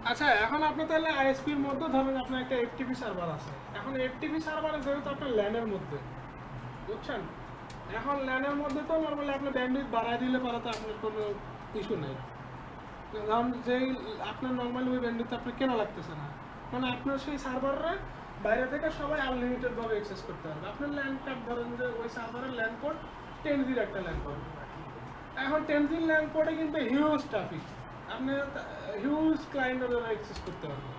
আচ্ছা এখন আপনি তাহলে আইএসপির মধ্যে ধরেন আপনার একটা এফটিপি সার্ভার আছে, এখন এফটিপি সার্ভারে যেহেতু আপনার ল্যানের মধ্যে, বুঝছেন? এখন ল্যানের মধ্যে তো নর্মালি আপনি ব্যান্ডউইথ বাড়ায় দিলে পরে তো আপনার কোনো ইস্যু নেই, কারণ যেই আপনার নর্মালি ওই ব্যান্ডউইথ আপনার কেনা লাগতেছে না, মানে আপনার সেই সার্ভারে বাইরে থেকে সবাই আনলিমিটেড ভাবে অ্যাক্সেস করতে পারবে। আপনার ল্যান্ড কার্ড ধরেন যে ওই সার্ভারের ল্যান্ড কোড 10G একটা ল্যান্ড কোড, এখন 10G ল্যান্ড কোডে কিন্তু হিউজ ট্রাফিক, আপনি হিউজ ক্লায়েন্টের দ্বারা অ্যাক্সেস করতে পারবেন।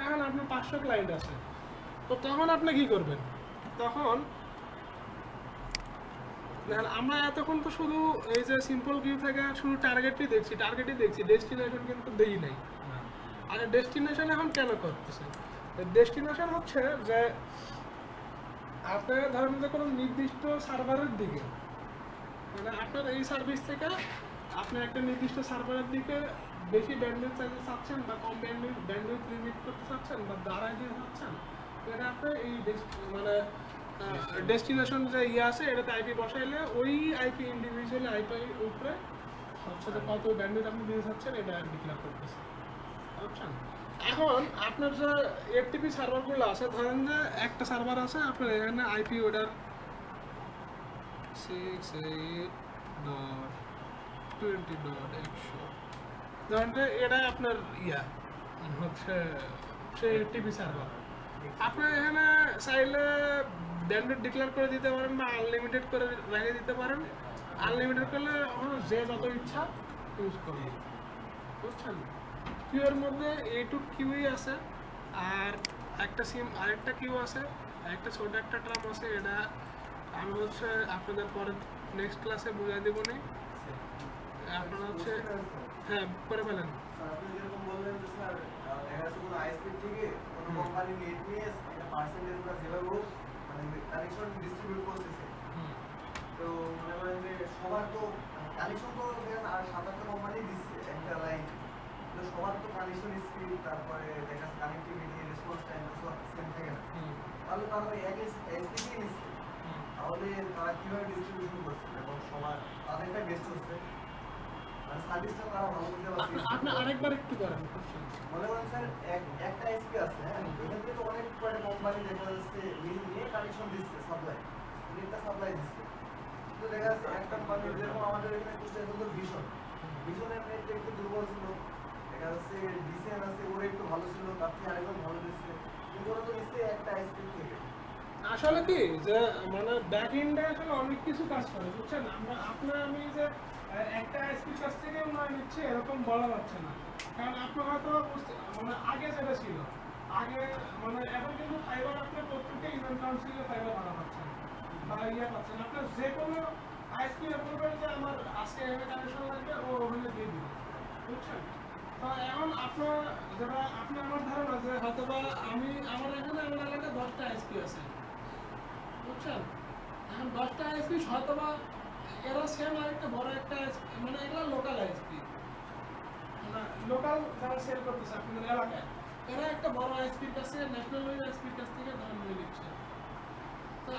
এখন আপনার 500 ক্লায়েন্ট আছে, তো তখন আপনি কি করবেন? তখন দেখেন আমরা এতক্ষণ তো শুধু এই যে সিম্পল কিউ থেকে শুধু টার্গেটই দেখছি, ডেস্টিনেশন কিন্তু দেই নাই। আর ডেস্টিনেশন এখন কেন করতেছে? ডেস্টিনেশন হচ্ছে যে আপনার ধরেন যে কোনো নির্দিষ্ট সার্ভারের দিকে, মানে আপনার এই সার্ভিস থেকে আপনি একটা নির্দিষ্ট সার্ভারের দিকে বেশি ব্যান্ডউইথ চাইতে চাচ্ছেন বা কম ব্যান্ডউইথ লিমিট করতে চাচ্ছেন বা দাঁড়ায় দিতে চাচ্ছেন, এটা আপনি এই মানে ডেস্টিনেশন যে আছে এটাতে আইপি বসাইলে ওই আইপি ইন্ডিভিজুয়ালি আইপির উপরে হচ্ছে যে কত ব্যান্ডউইথ আপনি দিতে চাচ্ছেন এটা ডিক্লেয়ার করতেছে, বুঝছেন? এখন আপনার যে এফটিপি সার্ভারগুলো আছে, ধরেন যে একটা সার্ভার আছে আপনার এখানে আইপি অর্ডার 68.20.100, ধরেন যে এটা আপনার হচ্ছে সেই এফটিপি সার্ভার। আপনার এখানে চাইলে ব্যান্ডেড ডিক্লেয়ার করে দিতে পারেন বা আনলিমিটেড করে রেখে দিতে পারেন। আনলিমিটেড করলে যে যত ইচ্ছা ইউজ করবে, বুঝছেন? কিউয়ের মধ্যে A2 কিউই আছে, আর একটা সিম আরেকটা কিউ আছে, একটা ছোট একটা ট্রাম আছে। এটা আমি হচ্ছে আপনাদের পরে নেক্সট ক্লাসে বুঝাই দেবো নি। আপনারা হচ্ছে হ্যাঁ করে ফেলেন। স্যার আপনি যেরকম বললেন যে স্যার দেখা যাচ্ছে কোনো আইএসপি থেকে কোনো কোম্পানি নেট নিয়ে একটা পার্সেন্টেজ বা যেভাবে হোক মানে কানেকশন ডিস্ট্রিবিউট করতেছে। তো মনে করেন যে সবার তো কানেকশন তো দেখা আর 7-8টা কোম্পানি দিচ্ছে একটা লাইন, তো সবার তো কানেকশন স্পিড তারপরে দেখা যাচ্ছে কানেক্টিভিটি রেসপন্স টাইম তো সব সেম থাকে না। তাহলে তারা এক এসপি দিয়ে নিচ্ছে, তাহলে তারা কিভাবে ডিস্ট্রিবিউশন করছে এবং সবার তাদেরটা বেস্ট হচ্ছে মানে সার্ভিসটা তারা ভালো করতে পারছে। আপনি আরেকবার একটু করেন। মনে করেন স্যার একটা এসপি আছে, হ্যাঁ ওইখান থেকে তো অনেক কয়টা কোম্পানি দেখা যাচ্ছে মিল নিয়ে কানেকশন দিচ্ছে, সাপ্লাই নেটটা সাপ্লাই দিচ্ছে। তো দেখা যাচ্ছে একটা কোম্পানি যেরকম আমাদের এখানে কুষ্টিয়া কিন্তু ভিশনের নেটটা একটু দুর্বল ছিল, দেখা যাচ্ছে ডিসিএন আছে ওর একটু ভালো ছিল, তার থেকে আরেকজন ভালো দিচ্ছে, কিন্তু ওরা তো নিচ্ছে একটা এসপি থেকে। আসলে কি যে মানে ব্যাক এন্ডে আসলে অনেক কিছু কাজ করে, বুঝছেন? আমি যে একটা আইএসপির কাছ থেকে নয় নিচ্ছে এরকম বলা যাচ্ছে না, কারণ আপনার হয়তো মানে আগে যেটা ছিল আগে মানে এখন কিন্তু ফাইবার আপনার প্রত্যেকটা ইভেন্ট কাউন্সিলে ফাইবার ভাড়া পাচ্ছেন বা পাচ্ছেন। আপনার যে কোনো আইএসপি বলবেন যে আমার আজকে এখানে কানেকশন লাগবে, ও ওখানে দিয়ে দিবে, বুঝছেন? তো এখন আপনার যেটা আমার ধারণা যে হয়তো বা আমার এখানে আমার এলাকায় 10টা আইএসপি আছে, বুঝছেন? এখন 10টা আইএসপি হয়তো বা এরা সেম আরেকটা বড় একটা মানে এগুলো লোকাল আইএসপি, লোকাল যারা সেল করতেছে আপনাদের এলাকায়, এরা একটা বড় আইএসপির কাছে ন্যাশনাল আইএসপির কাছ থেকে দাম নিয়ে নিচ্ছে। তো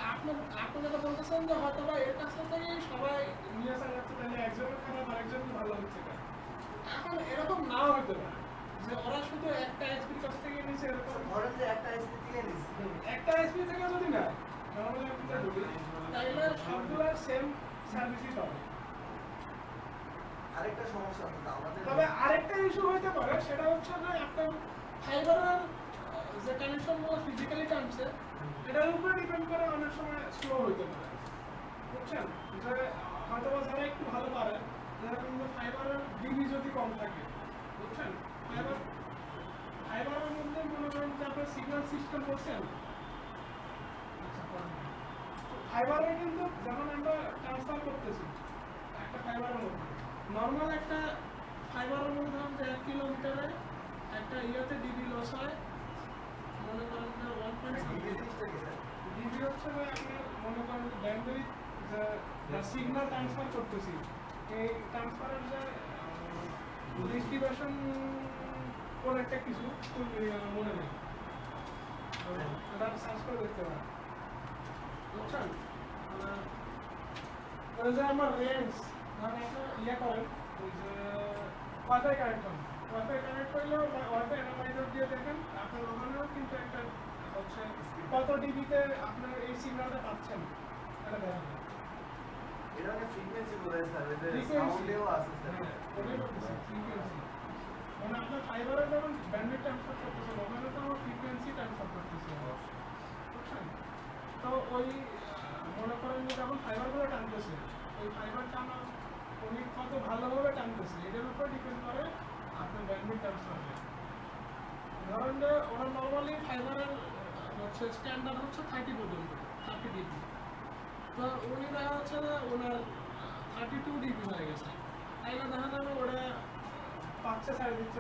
আপনি যেটা বলতেছেন যে হয়তো বা এর কাছ থেকে সবাই নিয়ে আসা যাচ্ছে, তাহলে একজনের খারাপ আরেকজন ভালো হচ্ছে না। এখন এরকম নাও হতে পারে যে ওরা শুধু একটা আইএসপির কাছ থেকে নিচ্ছে এরকম। ধরেন যে একটা এসপি থেকে নিচ্ছে, একটা আইএসপি থেকে যদি না নরমালি আপনি যা বলি তাহলে সবগুলো সেম সার্ভিসই পাবে। আরেকটা সমস্যা আছে আমাদের, তবে আরেকটা ইস্যু হতে পারে, সেটা হচ্ছে যে আপনার ফাইবারের যে কানেকশনগুলো ফিজিক্যালি টানছে এটার উপরে ডিপেন্ড করে অনেক সময় স্লো হতে পারে, বুঝছেন? যে হয়তো যারা একটু ভালো পারে, যারা কিন্তু ফাইবারের ডিবি যদি কম থাকে, বুঝছেন? ফাইবারের মধ্যে মনে করেন যে আপনার সিগন্যাল সিস্টেম করছেন, ফাইবারে কিন্তু যখন আমরা ট্রান্সফার করতেছি একটা ফাইবারের মধ্যে, নর্মাল একটা ফাইবারের মধ্যে ধরুন যে 1 কিলোমিটারে একটা ডিবি লস হয় মনে করেন যে 1.7 ডিবি হচ্ছে যে আপনার মনে করেন যে ব্যান্ডউইথ যে সিগন্যাল ট্রান্সফার করতেছি, এই ট্রান্সফারের যে ডিস্ট্রিবিউশন কোন একটা কিছু মনে নেই, এটা সার্চ করে দেখতে পারেন, বুঝছেন? ওই যে আমার রেঞ্জ মানে একটা করেন ওই যে ওয়াইফাই কানেক্ট করেন, ওয়াইফাই কানেক্ট করলেও ওয়াইফাই অ্যানালাইজার দিয়ে দেখেন আপনার ওখানেও কিন্তু একটা হচ্ছে কত ডিবিতে আপনার এই সিগন্যালটা পাচ্ছেন এটা দেখা যায়। এটা মানে ফ্রিকোয়েন্সি বলে স্যার, এতে সাউন্ডেও আছে স্যার। ওটাই বলতেছি ফ্রিকোয়েন্সি, মানে আপনার ফাইবারে যখন ব্যান্ডউইথ ট্রান্সফার করতেছেন ওখানে তো আমার ফ্রিকোয়েন্সি ট্রান্সফার করতেছে, বুঝছেন? তো ওই মনে করেন যে যখন ফাইবারগুলো টানতেছে ওই ফাইবার টানা উনি কত ভালোভাবে টানতেছে এটার উপর ডিপেন্ড করে আপনার ব্যান্ডউইথ ট্রান্সফার রেট। ধরেন যে ওরা নর্মালি ফাইবারের হচ্ছে স্ট্যান্ডার্ড হচ্ছে 30 পর্যন্ত 30 ডিবি, তো উনি দেখা যাচ্ছে যে ওনার 32 ডিবি হয়ে গেছে, তাইলে দেখা যাবে ওরা পাচ্ছে সাইড দিচ্ছে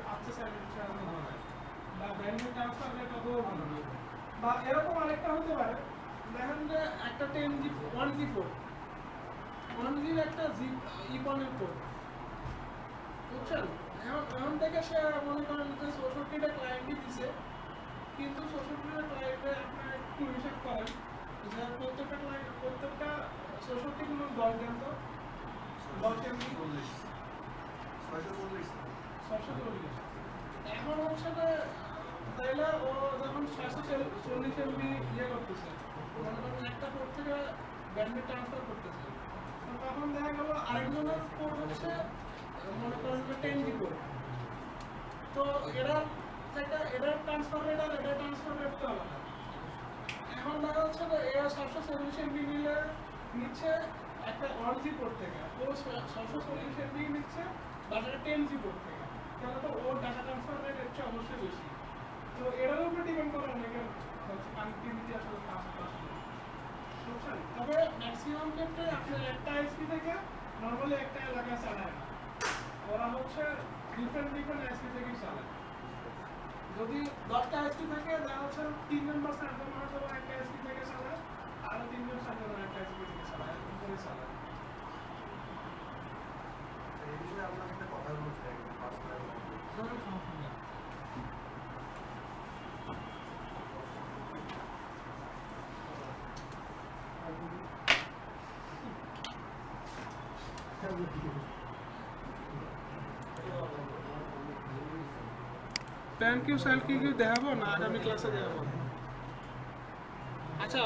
এরকম হবে, বা ব্যান্ডউইথ ট্রান্সফার রেট অতও ভালো নেই। বা এরকম আরেকটা হতে পারে, দেখেন যে একটা 10G 1G পোর্ট 1Gর একটা ইকনের পোর্ট, বুঝছেন? এখন থেকে সে মনে করেন যে 64টা ক্লায়েন্টই দিছে, কিন্তু 64টা ক্লায়েন্টে আপনার একটু হিসাব করেন যে প্রত্যেকটা 64 গুলো 10 দেন তো 10 MB 640 640। এখন হচ্ছে যে তাইলে ও যখন 640 MB ইয়ে করতেছে, মনে করেন একটা পোর্ট থেকে ব্যান্ডউইথ ট্রান্সফার করতেছে, তো তখন দেখা গেল আরেকজনের পোর্ট হচ্ছে মনে করেন 10G পোর্ট। তো এটার ট্রান্সফার রেট আর এটার ট্রান্সফার রেট তো আলাদা। এখন দেখা যাচ্ছে যে এ 740 MB নিচ্ছে একটা 1G পোর্ট থেকে, ও 740 MB নিচ্ছে বাজারে 10G পোর্ট থেকে, তাহলে তো ওর ডাটা ট্রান্সফার রেট হচ্ছে অবশ্যই বেশি। তো এটার উপরে ডিপেন্ড করে অনেকের কানেক্টিভিটি আসলে ফাস্ট বুঝছেন। তবে ম্যাক্সিমাম ক্ষেত্রে আপনার একটা আইএসপি থেকে নর্মালি একটা এলাকায় চালায় না, ওরা হচ্ছে ডিফারেন্ট আইএসপি থেকেই চালায়। যদি 10টা আইএসপি থাকে দেখা হচ্ছে 3 জন বা 4 জন হয়তো একটা আইএসপি থেকে চালায়, আর 3 জন 4 জন একটা আইএসপি থেকে চালায়, এরকম করে চালায়। এই বিষয়ে আপনার সাথে কথা বলতে একদম পার্সোনাল প্যান কিউ সেল কি দেখাবো না আগামী ক্লাসে দেখাবো? আচ্ছা